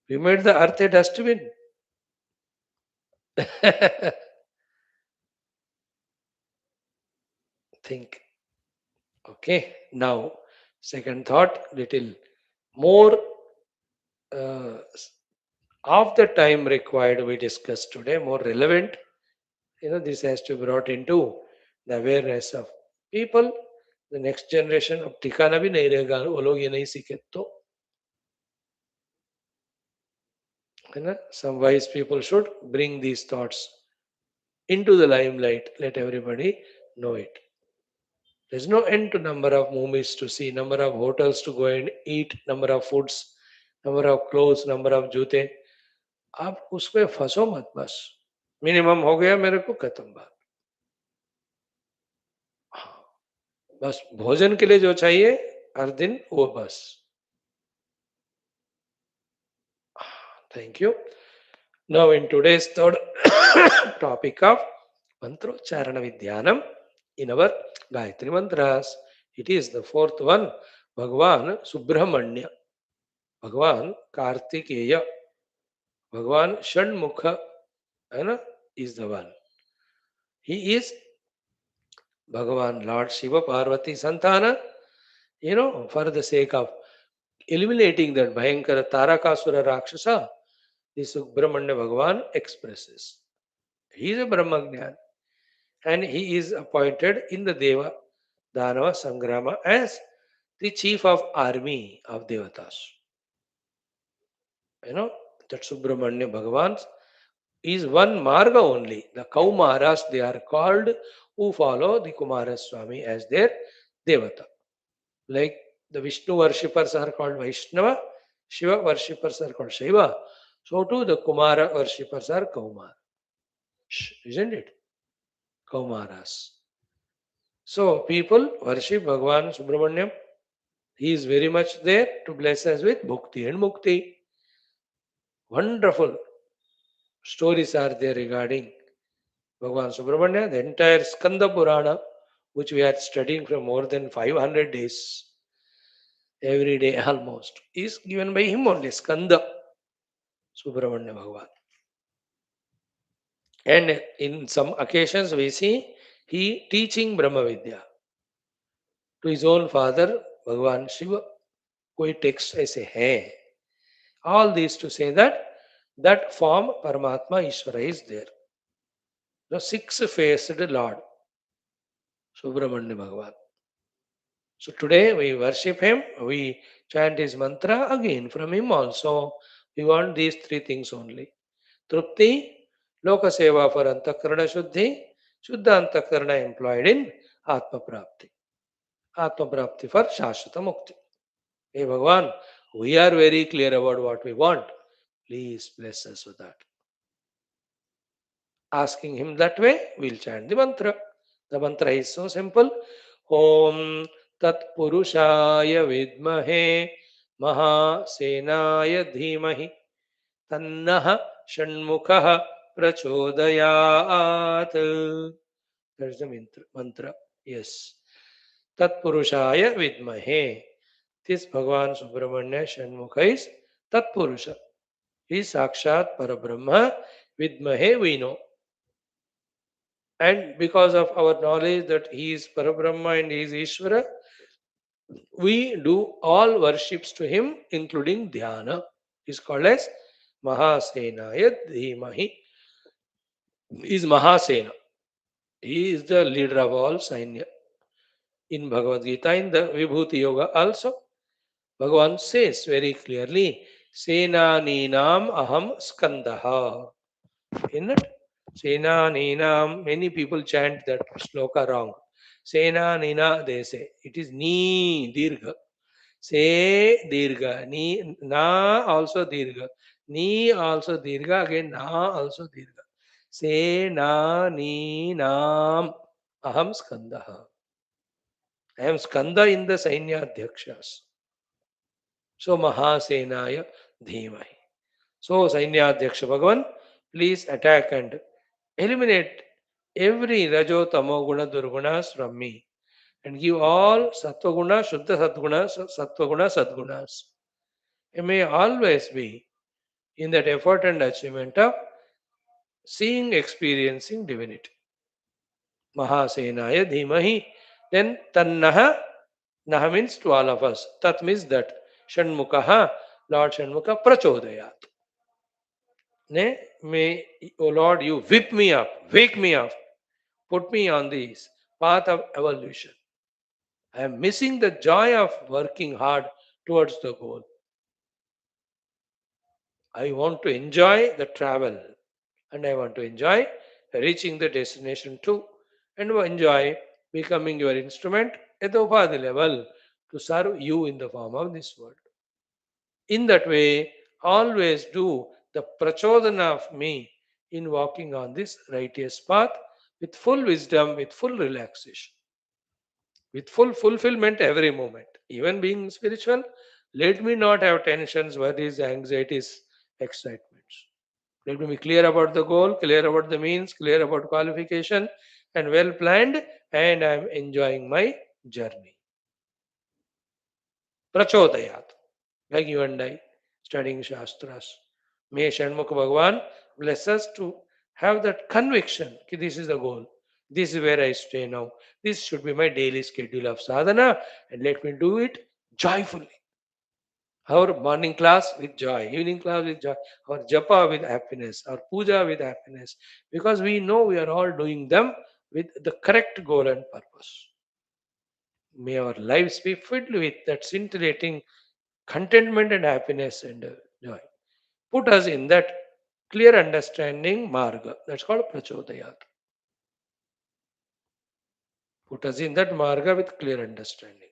We made the earth a dustbin. Think. Okay. Now, second thought, little more uh, of the time required we discussed today, more relevant. This has to be brought into the awareness of people. The next generation of ठिकाना भी नहीं रहेगा वो लोग ये नहीं सीखे तो है ना. Some wise people should bring these thoughts into the limelight. Let everybody know it. There's no end to number of movies to see, number of hotels to go and eat, number of foods, number of clothes, number of जूते. आप उसमें फंसो मत बस. Minimum हो गया मेरे को खत्म बात. हाँ, बस भोजन के लिए जो चाहिए हर दिन वो बस. Thank you. Now in today's third topic of Mantrocharana Vidyanam in our Gayatri Mantras, it is the fourth one, Bhagwan Subramanya, Bhagwan Kartikeya, Bhagwan Shanmukha, is the one. He is Bhagavan Lord Shiva Parvati Santana, for the sake of eliminating that Bhayankara Tarakasura Rakshasa, the Subramanya Bhagavan expresses. He is a Brahmagyan. and he is appointed in the Deva Danava Sangrama as the chief of army of Devatas. You know, that Subramanya Bhagavan is one marga only. The Kaumaras, they are called, who follow the Kumaraswamy as their Devata. Like the Vishnu worshippers are called Vaishnava, Shiva worshippers are called Shaiva. So too the Kumara worshippers are Kaumar. Isn't it? Kaumaras. So people worship Bhagavan Subramanyam. He is very much there to bless us with bhukti and mukti. Wonderful stories are there regarding Bhagavan Subramanya. The entire Skanda Purana, which we are studying for more than 500 days, every day almost, is given by him only, Skanda Subramanya Bhagavan. And in some occasions we see he teaching Brahma Vidya to his own father, Bhagavan Shiva. कोई text ऐसे हैं. All these to say that form Paramatma Ishvara is there. The six-faced Lord, Subramanya Bhagavan. So today we worship him, we chant his mantra again from him also. We want these three things only. Trupti, Loka Seva for Antakarana Shuddhi, Shuddha Antakarana employed in Atma Prapti. Atma Prapti for Shashvata Mukti. Hey Bhagavan, we are very clear about what we want. Please bless us with that. Asking him that way, we'll chant the mantra. The mantra is so simple. Om Tat Purushaya Vidmahe Mahasenaya Dhimahi Tannaha Shanmukha Prachodayat. That's the mantra. Yes. Tat Purushaya Vidmahe. This Bhagavan Subramanya Shanmukha is Tat Purusha. He is Sakshat Parabrahma. Vidmahe we know. And because of our knowledge that he is Parabrahma and he is Ishvara, we do all worships to him, including Dhyana. He is called as Mahasenaya Dhimahi. He is Mahasena. He is the leader of all Sainya. In Bhagavad Gita, in the Vibhuti Yoga also, Bhagavan says very clearly, Senaninam aham skandaha. In it, Senaninam, many people chant that sloka wrong. Senanina, they say. It is ni dirgha. Se dirgha. Ni na also dirgha. Ni also dirgha. Again na also dirgha. Se na ni nam aham skandaha. I am skanda in the Sainyadhyakshas. So Mahasenaya Dhimai. So Sainyadhyaksha Bhagavan, please attack and eliminate every Rajo Tamo Guna Durgunas from me and give all Sattva Shuddha Sattva Sadgunas. I may always be in that effort and achievement of seeing, experiencing divinity. Mahasenaya Dhimahi. Then Tannaha, Naha means to all of us. Tat means that. Shanmukaha, Lord Shanmuka Prachodayat. May, O Lord, you whip me up, wake me up, put me on this path of evolution. I am missing the joy of working hard towards the goal. I want to enjoy the travel and I want to enjoy reaching the destination too and enjoy becoming your instrument at the Upadhi level to serve you in the form of this world. In that way, always do the prachodana of me in walking on this righteous path with full wisdom, with full relaxation, with full fulfillment every moment. Even being spiritual, let me not have tensions, worries, anxieties, excitements. Let me be clear about the goal, clear about the means, clear about qualification, and well planned, and I am enjoying my journey. Prachodayat, like you and I, studying Shastras. May Shanmukha Bhagavan bless us to have that conviction that this is the goal. This is where I stay now. This should be my daily schedule of sadhana and let me do it joyfully. Our morning class with joy, evening class with joy, our japa with happiness, our puja with happiness. Because we know we are all doing them with the correct goal and purpose. May our lives be filled with that scintillating contentment and happiness and joy. Put us in that clear understanding marga. That's called prachodayat. Put us in that marga with clear understanding.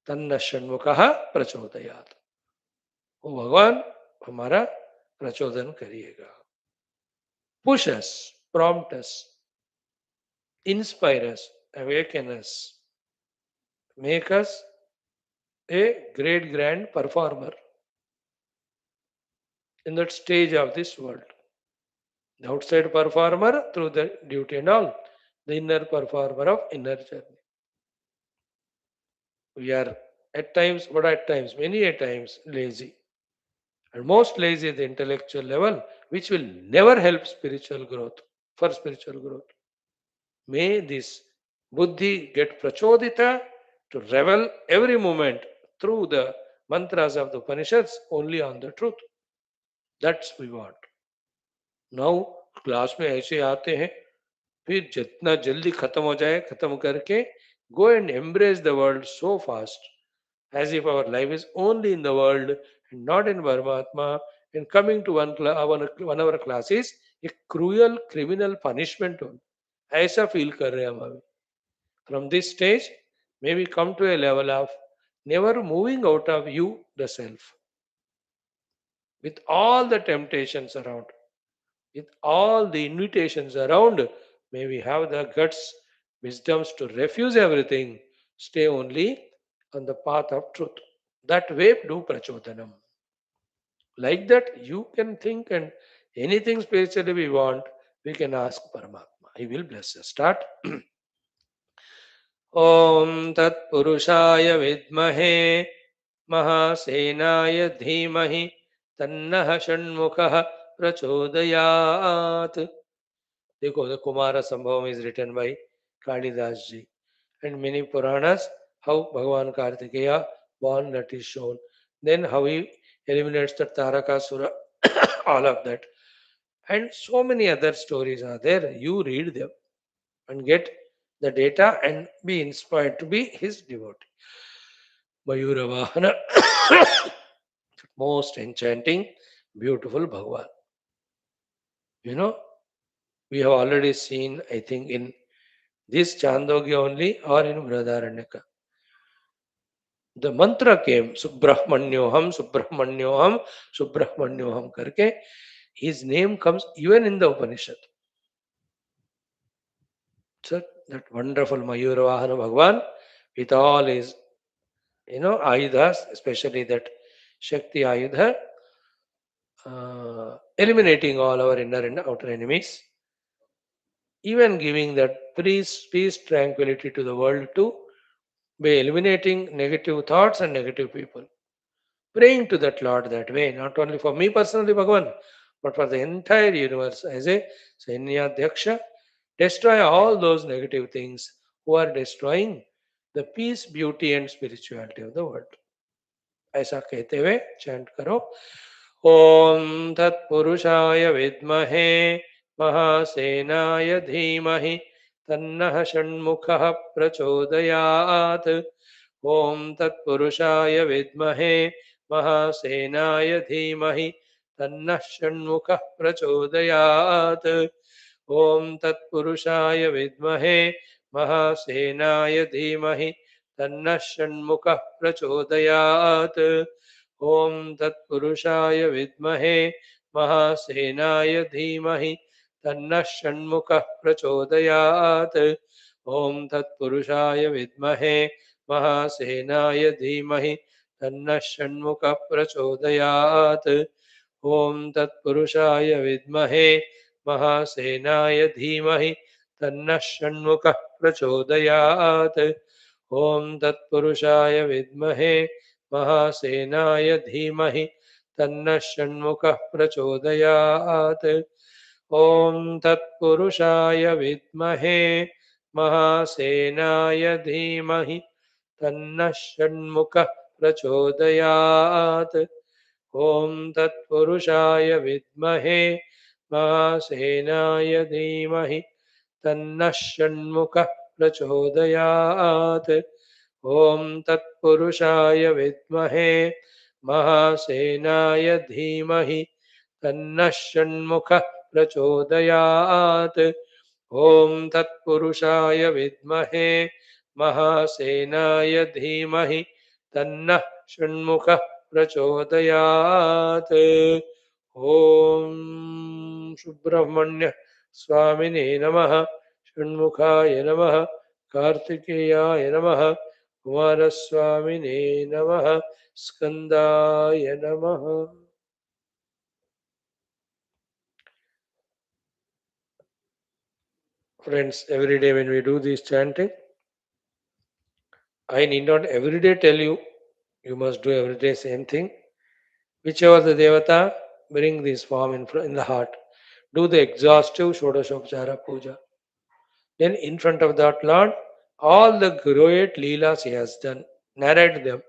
तन्न षण्मुखः प्रचोदयात्. ओ भगवान हमारा प्रचोदन करिएगा. Push us, prompt us, inspire us, awaken us, make us a great grand performer in that stage of this world. The outside performer through the duty and all, the inner performer of inner journey. We are at times, but at times, many a times, lazy. And most lazy at the intellectual level, which will never help spiritual growth, for spiritual growth. May this buddhi get prachodita to revel every moment through the mantras of the Upanishads only on the truth. That's we want. Now class में ऐसे आते हैं फिर जितना जल्दी खत्म हो जाए खत्म करके go and embrace the world so fast as if our life is only in the world and not in Paramatma, and coming to one hour class is a cruel criminal punishment only. ऐसा feel कर रहे हैं हम अभी. From this stage, may we come to a level of never moving out of you, the self, with all the temptations around, with all the invitations around. May we have the guts, wisdoms to refuse everything, stay only on the path of truth. That way, do prachodhanam. Like that, you can think and anything spiritually we want, we can ask Paramatma. He will bless us. Start. ॐ तत्पुरुषाय विद्महे महासेनाय धीमहि तन्नः षण्मुखः प्रचोदयात्. देखो, the Kumara Sambhavam is written by Kalidas ji, and many Puranas how Bhagavan Kartikeya born, that is shown. Then how he eliminates the Tarakasura, all of that, and so many other stories are there. You read them and get the data and be inspired to be his devotee. Mayuravahana, most enchanting, beautiful Bhagavan. You know, we have already seen, I think, in this Chandogya only or in Vradaranyaka. The mantra came, Subramanyyoham, Subramanyyoham, Subramanyyoham karke. His name comes even in the Upanishad. So that wonderful Mayuravahana Bhagavan with all his, ayudhas, especially that Shakti Ayudha, eliminating all our inner and outer enemies, even giving that peace, tranquility to the world too, by eliminating negative thoughts and negative people. Praying to that Lord that way, not only for me personally, Bhagavan, but for the entire universe as a Sainyadhyaksha, destroy all those negative things who are destroying the peace, beauty, and spirituality of the world. ऐसा कहते हुए chant करो. ओम तत्पुरुषाय विद्महे महासेनाय धीमहि तन्नः षण्मुखः प्रचोदयात्. ओम तत्पुरुषाय विद्महे महासेनाय धीमहि तन्नः षण्मुखः प्रचोदयात्. ओम तत्पुरुषाय विद्महे महासेनाय धीमहि तन्नः षण्मुखः प्रचोदयात्. ओम तत्पुरुषाय विद्महे महासेनाय धीमहि तन्नः षण्मुखः प्रचोदयात्. ओम तत्पुरुषाय विद्महे महासेनाय धीमहि तन्नः षण्मुखः प्रचोदयात्. ओम तत्पुरुषाय विद्महे महासेनाय धीमहि तन्नः षण्मुखः प्रचोदयात्. ओम तत्पुरुषाय विद्महे महासेनाय धीमहि तन्नः षण्मुखः प्रचोदयात्. ओम तत्पुरुषाय विद्महे महासेनाय धीमहि तन्नः षण्मुखः प्रचोदयात्. ओम तत्पुरुषाय विद्महे महासेनाय धीमहि तन्नः षण्मुखः प्रचोदयात्। ॐ तत्पुरुषाय विद्महे महासेनाय धीमहि तन्नः षण्मुखः प्रचोदयात्। ॐ तत्पुरुषाय विद्महे महासेनाय धीमहि तन्नः षण्मुखः प्रचोदयात्। ॐ सुब्रह्मण्य स्वामिने नमः, षण्मुखाय नमः, कार्तिकेयाय नमः, कुमारस्वामिने नमः, स्कंदाय नमः. Friends, every day when we do this chanting, I need not every day tell you, you must do every day same thing. Whichever the Devata, bring this form in the heart. Do the exhaustive Shodashopchara Puja. Then in front of that Lord, all the great Leelas he has done, narrate them.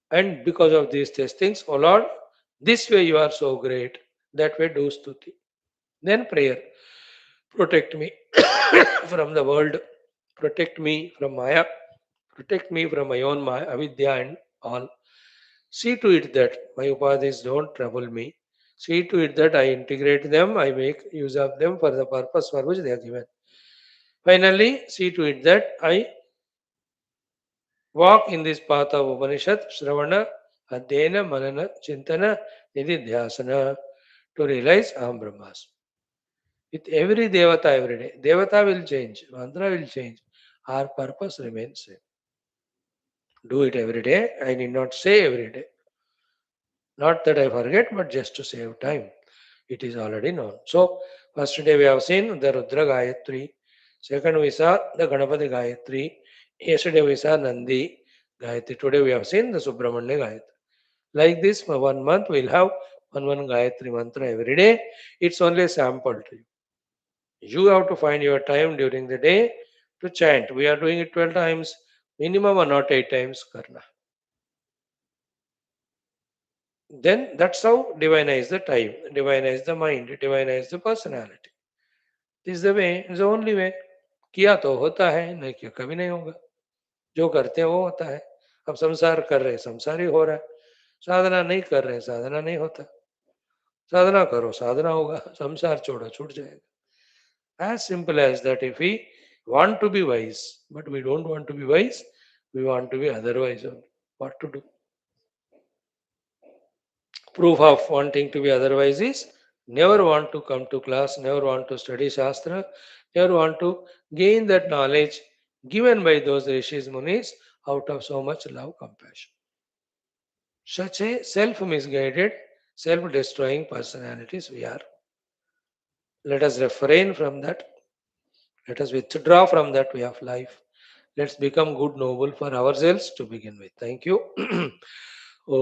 And because of these things, oh Lord, this way you are so great. That way do stuti. Then prayer. Protect me from the world. Protect me from Maya. Protect me from my own Maya, avidya and all. See to it that my upadhis don't trouble me. See to it that I integrate them, I make use of them for the purpose for which they are given. Finally, see to it that I walk in this path of Upanishad, Shravana, Adhyayana, Manana, Chintana, Nididhyasana to realize Aham Brahmas. With every Devata every day, Devata will change, Mantra will change, our purpose remains same. Do it every day. I need not say every day. Not that I forget, but just to save time. It is already known. So, first day we have seen the Rudra Gayatri. Second we saw the Ganapati Gayatri. Yesterday we saw Nandi Gayatri. Today we have seen the Subramanya Gayatri. Like this, for 1 month we'll have one Gayatri mantra every day. It's only a sample to you. You have to find your time during the day to chant. We are doing it 12 times, minimum or not 8 times karna. Then that's how divinize the time, divinize the mind, divinize the personality. This is the way, is the only way. किया तो होता है, नहीं किया कभी नहीं होगा. जो करते हैं वो होता है. अब संसार कर रहे हैं, संसार ही हो रहा है. साधना नहीं कर रहे हैं, साधना नहीं होता. साधना करो, साधना होगा. संसार छोड़ो, छूट जाएगा. As simple as that. If we want to be wise, but we don't want to be wise, we want to be otherwise only. What to do? Proof of wanting to be otherwise is never want to come to class, never want to study Shastra, never want to gain that knowledge given by those rishis munis out of so much love, compassion. Such a self misguided, self destroying personalities we are. Let us refrain from that. Let us withdraw from that way of life. Let's become good, noble for ourselves to begin with. Thank you. Om,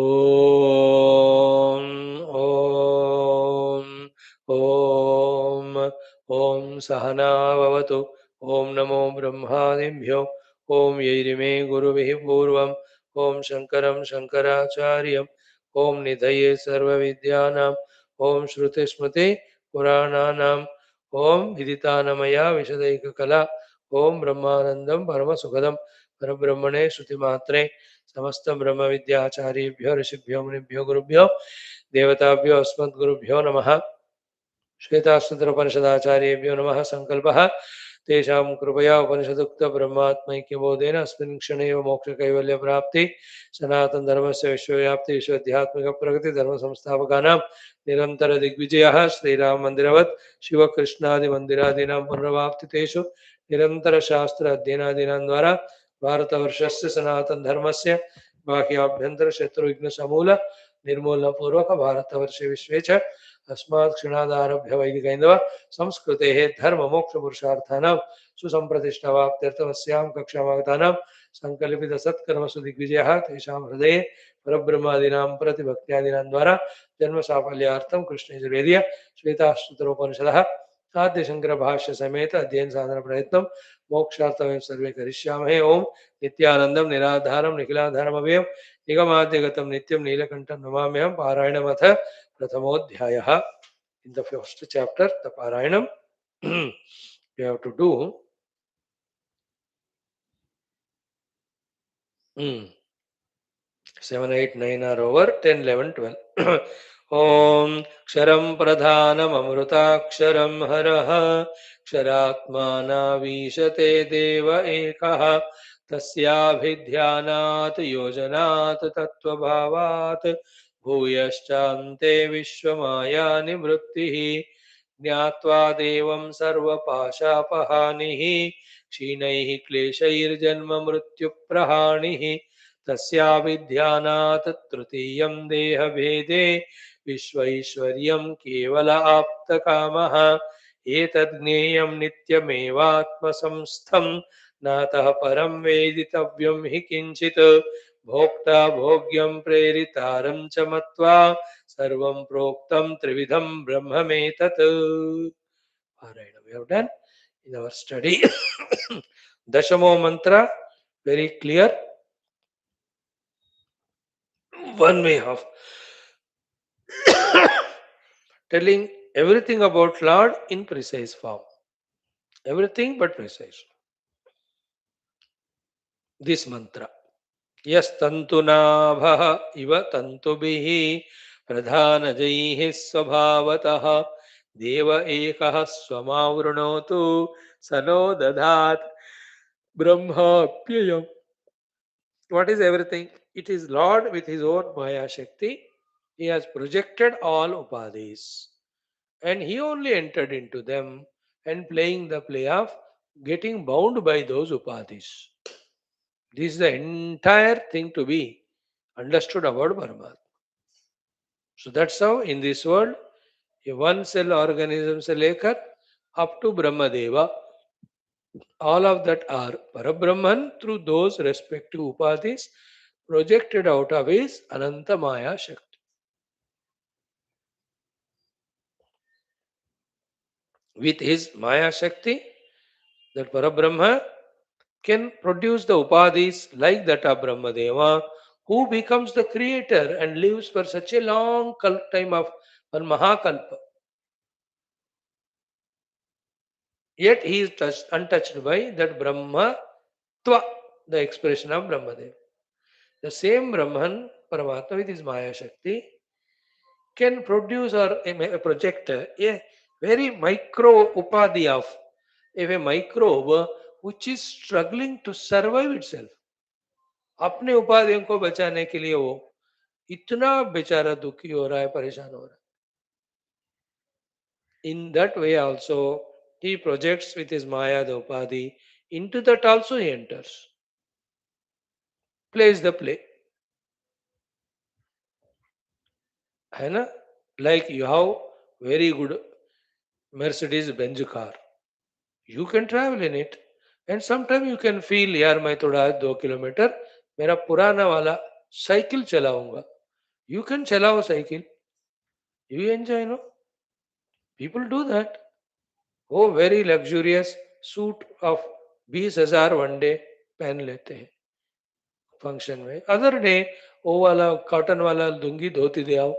Om, Om, Om Sahana Vavatu, Om Namo Brahmadibhyo, Om Yairime Guruvihi Purvam, Om Shankaram Shankaracharyam, Om Nidhaye Sarva Vidyanam, Om Shruti Smriti Purananam, Om Viditanamaya Vishadaika Kala, Om Brahmanandam Paramasukadam, Parabrahmane Shruti Matre, समस्त ब्रह्म विद्याचार्येभ्यो ऋषिभ्यो मुनिभ्यो गुरुभ्यो देवताभ्यो अस्मद्गुरुभ्यो नमः. श्वेताश्वतरोपनिषदाचार्येभ्यो नमः. संकल्पः तेषां कृपया उपनिषदुक्त ब्रह्मात्मैक्यबोधेन अस्मिन् क्षणे एव मोक्षकैवल्यप्राप्ति सनातनधर्मस्य विश्वव्याप्ति विश्वध्यात्मिकप्रगति धर्मसंस्थापकानां निरन्तरदिग्विजयः श्रीराममन्दिरवत् शिवकृष्णादिमन्दिरादीनां पुनरवाप्तितेषु निरन्तरशास्त्र अध्ययनादीनां द्वारा भारतवर्षस्य सनातनधर्मस्य बाह्याभ्यन्तरशत्रुविघ्नसमूल निर्मूलनपूर्वक भारतवर्षे विश्वे च अस्मात् क्षणादारभ्य वैदिकैन्दव संस्कृतेः धर्ममोक्षपुरुषार्थानां सुसम्प्रतिष्ठावाप्त्यर्थमस्यां कक्षामागतानां सङ्कल्पितसत्कर्मसु दिग्विजयः तेषां हृदये परब्रह्मादीनां प्रतिभक्त्यादीनां द्वारा जन्मसाफल्यार्थं कृष्णयजुर्वेदीय श्वेताश्वतरोपनिषदः आद्यशंकर भाष्य समेत अध्ययन साधन प्रयत्न मोक्षार्थं सर्वे करिष्यामहे. ओम नित्यानंदम निराधारम निखिलाधारमव्ययम निगमाद्यगतम नित्यम Neelakantham नमाम्यहम. पारायणमथ प्रथमोऽध्यायः. In the first chapter, the Parayanam, we have to do. 7, 8, 9 are over. 10, 11, 12. ॐ क्षरं प्रधानममृताक्षरं हरः क्षरात्मानावीशते देव एकः तस्याभिध्यानात् योजनात् तत्त्वभावात् भूयश्चान्ते विश्वमाया निवृत्तिः ज्ञात्वा देवं सर्वपाशापहानिः क्षीणैः क्लेशैर्जन्ममृत्युप्रहाणिः तस्याभिध्यानात् तृतीयं देहभेदे विश्वैश्वर्यं केवल आप्तकामः एतज्ज्ञेयं नित्यमेवात्मसंस्थं नातः परं वेदितव्यं हि किञ्चित् भोक्ता भोग्यं प्रेरितारं च मत्वा सर्वं प्रोक्तं त्रिविधं ब्रह्ममेतत्. All right, we have done in our study. Dashamo mantra, very clear. One way of telling everything about Lord in precise form. Everything but precise. This mantra. Yes, tantunabha iva tantubihi pradhanajaihi svabhavatah deva ekah swamavrunotu sano dadat brahmapyayam. What is everything? It is Lord with his own Maya Shakti. He has projected all upadhis and he only entered into them and playing the play of getting bound by those upadhis. This is the entire thing to be understood about Paramatma. So that's how in this world, a one cell organism se lekar up to Brahmadeva, all of that are Parabrahman through those respective upadhis projected out of his Ananta Maya Shakti. With his Maya Shakti, that Parabrahma can produce the upadhis like that of Brahmadeva, who becomes the creator and lives for such a long time of one Mahakalpa. Yet he is untouched by that Brahma Tva, the expression of Brahmadeva. The same Brahman, Paramatma with his Maya Shakti, can produce or project a very micro upadhi of a microbe which is struggling to survive itself. अपने उपाधियों को बचाने के लिए वो इतना बेचारा दुखी हो रहा है, परेशान हो रहा है. In that way also he projects with his maya the upadhi. Into that also he enters, plays the play, है ना. Like you have very good Mercedes Benz car, you can travel in it and sometimes you can feel यार मैं थोड़ा 2 kilometre मेरा पुराना वाला cycle चलाऊंगा. You can चलाओ cycle, you enjoy, no? People do that. वो very luxurious suit of 20,000 one day पहन लेते हैं फंक्शन में. अदर डे वो वाला कॉटन वाला लुंगी धोती दे आओ,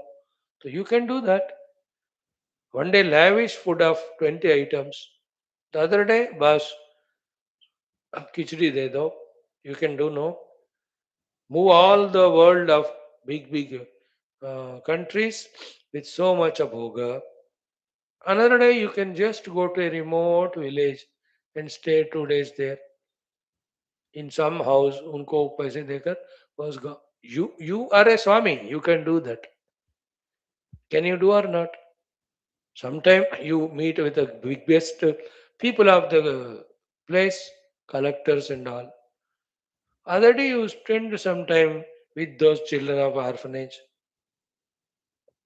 तो you can do that. One day lavish food of 20 items, the other day बस खिचड़ी दे दो. You can do, no? Move all the world of big big countries with so much of bhoga. Another day you can just go to a remote village and stay 2 days there in some house. उनको पैसे देकर बस you are a swami, you can do that. Can you do or not? Sometime you meet with the biggest people of the place, collectors and all. Other day you spend some time with those children of orphanage.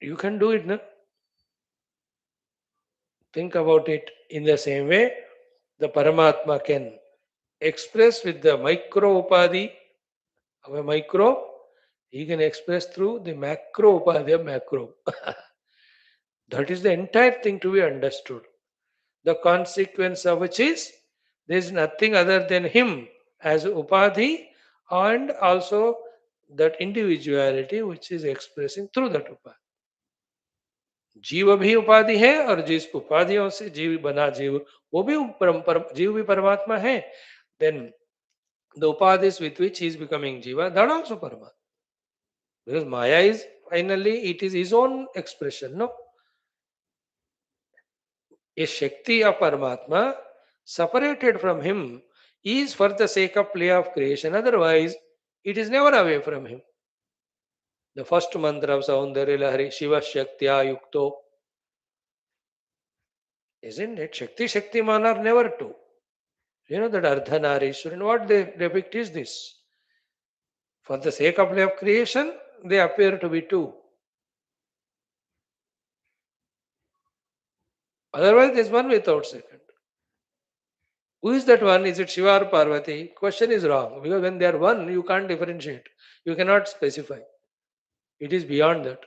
You can do it, no? Think about it. In the same way the Paramatma can express with the micro upadhi of a micro, he can express through the macro upadhi of macro. That is the entire thing to be understood. The consequence of which is there is nothing other than him as upadhi and also that individuality which is expressing through that upadhi. जीव भी उपाधि है और जिस उपाधियों से जीव बना जीव, वो भी जीव भी परमात्मा है. Then the upadhis with which he is becoming jiva, that also Paramatma. Because Maya is finally it is his own expression. No, a Shakti of Paramatma separated from him is for the sake of play of creation. Otherwise, it is never away from him. The first mantra of Saundarya Lahari, Shiva Shaktya Yukto, isn't it? Shakti Shaktiman are never two. You know that Ardhanarishwar, and what they depict is this. For the sake of play of creation, they appear to be two. Otherwise, there's one without second. Who is that one? Is it Shiva or Parvati? Question is wrong because when they are one, you can't differentiate. You cannot specify. It is beyond that.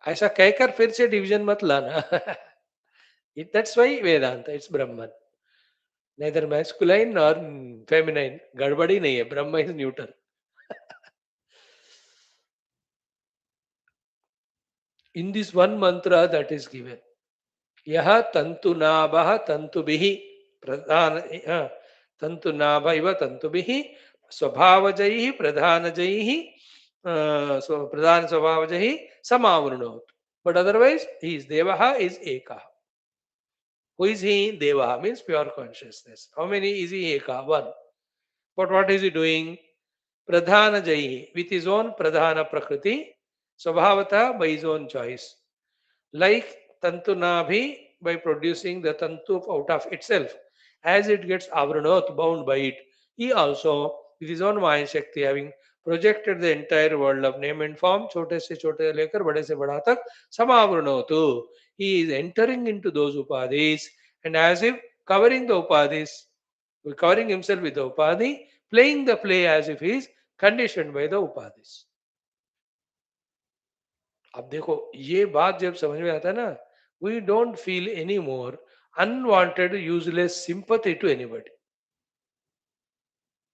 ऐसा कहकर फिर से division मत लाना. That's why Vedanta, it's Brahman. Neither masculine nor feminine. गड़बड़ी नहीं है. Brahma is neutral. In this one mantra that is given. यह तंतु नाभः तंतुभिः प्रधान तंतु नाभ इव तंतुभिः स्वभावजैः प्रधानजैः प्रधान स्वभावजैः समावृणोत्. But otherwise, he is Devaha is Eka. Who is he? Devaha means pure consciousness. How many is he? Eka, one. But what is he doing? Pradhana Jaihi, with his own Pradhana Prakriti, Swabhavata by his own choice. Like Tantu Nabhi by producing the Tantu out of itself. As it gets Avranot, bound by it, he also, with his own Maya Shakti, having projected the entire world of name and form, छोटे से छोटे लेकर बड़े से बड़ा तक, समावृणोतु. He is entering into those upadhis and as if covering the upadhis, covering himself with the upadhi, playing the play as if he is conditioned by the upadhis. अब देखो ये बात जब समझ में आता है ना, we don't feel any more unwanted useless sympathy to anybody.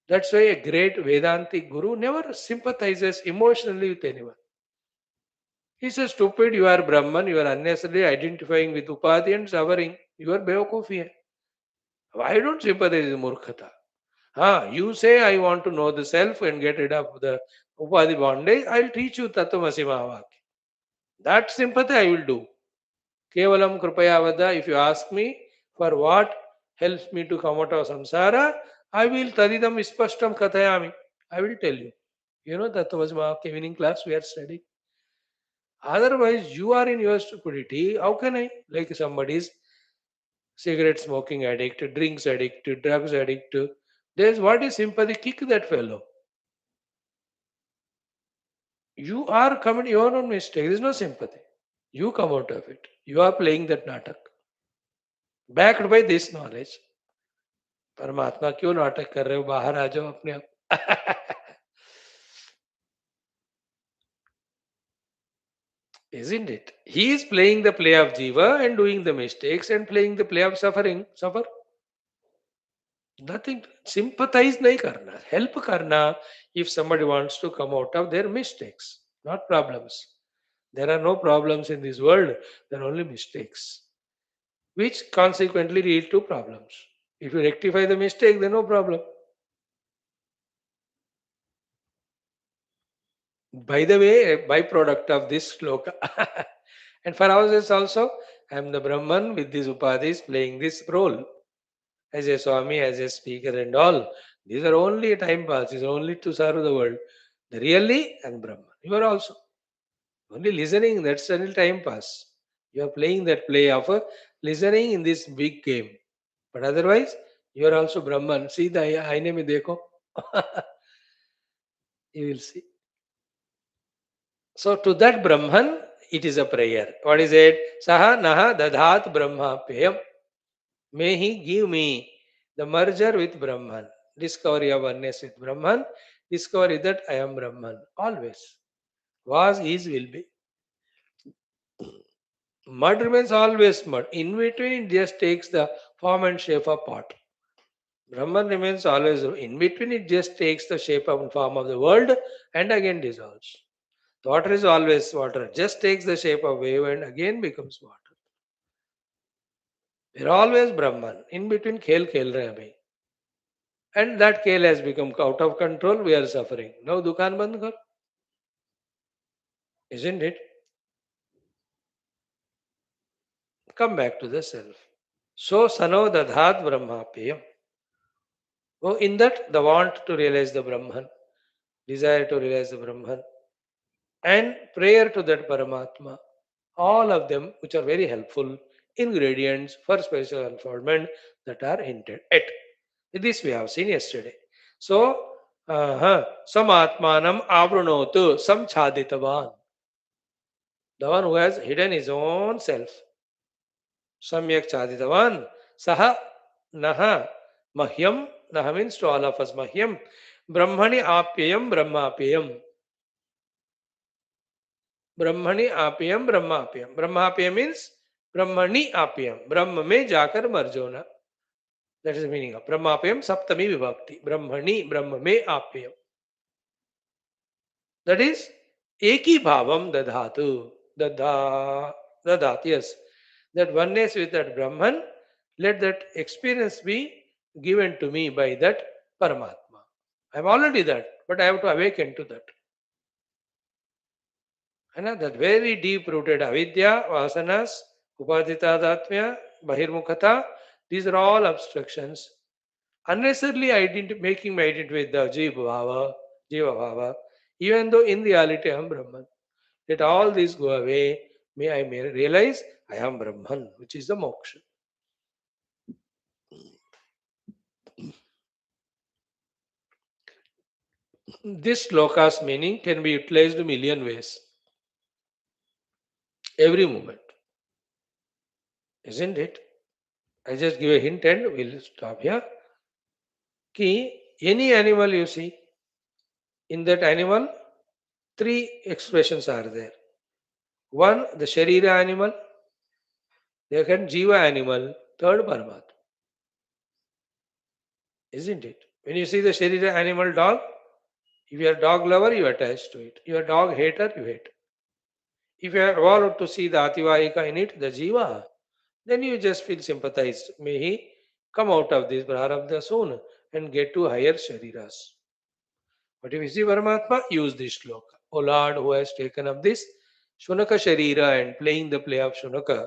That's why a great Vedantic guru never sympathizes emotionally with anyone. He says, stupid, you are Brahman, you are unnecessarily identifying with Upadhi and suffering. You are Bevakufi hai. Why don't sympathize with Murkhata? You say, I want to know the self and get rid of the Upadhi bondage. I'll teach you Tattvamasi Mahavakya. That sympathy I will do. Kevalam Kripaya Vada, if you ask me for what helps me to come out of samsara, I will Tadidam Vispashtam Kathayami. I will tell you. You know, that was my evening class we are studying. Otherwise, you are in your stupidity. How can I? Like somebody is cigarette smoking addict, drinks addict, drugs addict. There's what is sympathy? Kick that fellow. You are committing your own mistake. There's no sympathy. You come out of it. You are playing that natak. Backed by this knowledge. परमात्मा क्यों नाटक कर रहे हो? बाहर आ जाओ अपने आप. Isn't it? He is playing the play of jiva and doing the mistakes and playing the play of suffering. Suffer. Nothing. Sympathize nahi karna. Help karna if somebody wants to come out of their mistakes, not problems. There are no problems in this world. There are only mistakes, which consequently lead to problems. If you rectify the mistake, then no problem. By the way, a byproduct of this sloka. And for ourselves also, I am the Brahman with these upadhis playing this role as a Swami, as a speaker, and all. These are only a time pass, these are only to serve the world. Really, I am Brahman. You are also. Only listening, that's a time pass. You are playing that play of listening in this big game. But otherwise, you are also Brahman. See the aine mein dekho. You will see. So to that Brahman, it is a prayer. What is it? Saha naha dadhat brahma peyam. May he give me the merger with Brahman. Discovery of oneness with Brahman. Discovery that I am Brahman. Always. Was, is, will be. Mud remains always mud. In between, it just takes the form and shape of pot. Brahman remains always in between, it just takes the shape and form of the world and again dissolves. The water is always water, just takes the shape of wave and again becomes water. We are always Brahman. In between, khel khel rahe hain abhi. And that khel has become out of control. We are suffering. Now, dukan band kar, isn't it? Come back to the self. So, sano dadhat brahmapyam. Oh, in that, the want to realize the Brahman, desire to realize the Brahman, and prayer to that Paramatma, all of them which are very helpful ingredients for spiritual unfoldment that are hinted at. This we have seen yesterday. So, some Atmanam avrunotu, some chaditavan, the one who has hidden his own self. Samyak chaditavan, saha naha mahyam, naha means to all of us mahyam, brahmani apyayam brahmapyayam. ब्रह्मणि आप्यम ब्रह्माप्यम ब्रह्माप्यम means ब्रह्मणि आप्यम ब्रह्म में जाकर मर जाना that is meaning of ब्रह्माप्यम सप्तमी विभक्ति ब्रह्मणि ब्रह्म में आप्यम दैट इज एक ही भावम दधातु दधा दधात yes that oneness with that Brahman let that experience be given to me by that Paramatma. I am already that, but I have to awaken to that. है ना that very deep rooted avidya vasanas upadita datmya bahirmukhata these are all obstructions unnecessarily making my identity with the jiva bhava even though in reality I am brahman. Let all these go away. May realize I am brahman, which is the moksha. This sloka's meaning can be utilized a million ways every moment, isn't it? I just give a hint and we'll stop here. Ki any animal you see, in that animal, three expressions are there. One, the Sharira animal, second, Jiva animal, third, Paramatma. Isn't it? When you see the Sharira animal dog, if you are dog lover, you attach to it. You are dog hater, you hate. If you are evolved to see the Ativahika in it, the Jiva, then you just feel sympathized. May he come out of this Prarabdha soon and get to higher Shariras. But if you see Paramatma, use this shloka. O Lord, who has taken up this Shunaka Sharira and playing the play of Shunaka,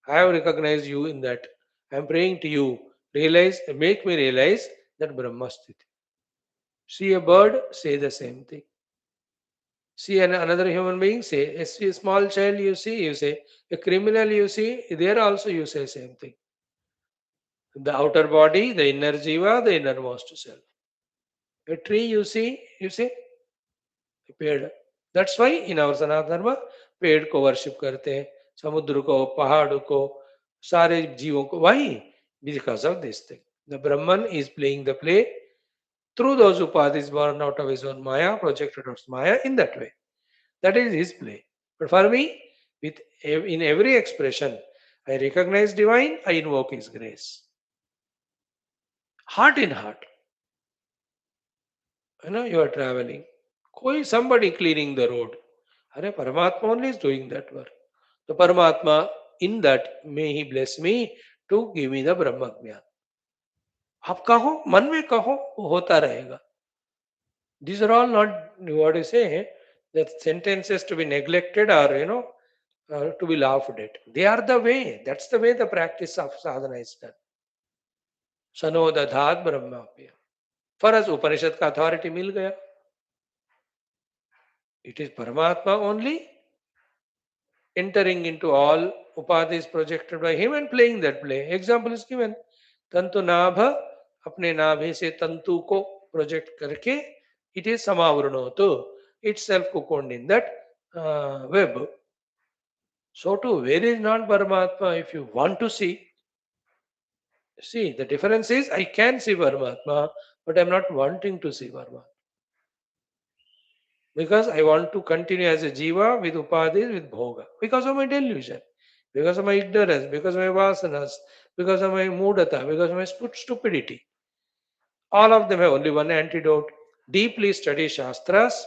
I have recognized you in that. I am praying to you. Make me realize that Brahmasthiti. See a bird, say the same thing. See another human being, say a small child you say a criminal you see, there also you say same thing. The outer body, the inner jiva, the innermost self. A tree you say पेड़ that's why in our सनातन धर्म पेड़ को worship करते हैं समुद्र को पहाड़ को सारे जीवों को why because of this thing the Brahman is playing the play through those upadhis born out of his own maya projected out maya in that way that is his play but for me with in every expression I recognize divine I invoke his grace heart in heart you know you are traveling कोई somebody cleaning the road अरे परमात्मा only is doing that work तो परमात्मा in that may he bless me to give me the ब्रह्म ज्ञान आप कहो मन में कहो वो होता रहेगा these are all not what you say that sentences to be neglected or to be laughed at they are the way that's the way the practice of sadhana is done सनो दधात ब्रह्माप्य for us Upanishad का authority मिल गया it is Paramatma only entering into all upadhis projected by him and playing that play. Example is given. Tantu nabha अपने नाभि से तंतु को project करके it is samavrunotu itself cocooned in that web. So too, where is not Paramatma if you want to see? See, the difference is I can see Paramatma, but I'm not wanting to see Paramatma. Because I want to continue as a jiva with upadhis, with bhoga. Because of my delusion, because of my ignorance, because of my vasanas, because of my mudata, because of my stupidity. All of them have only one antidote. Deeply study Shastras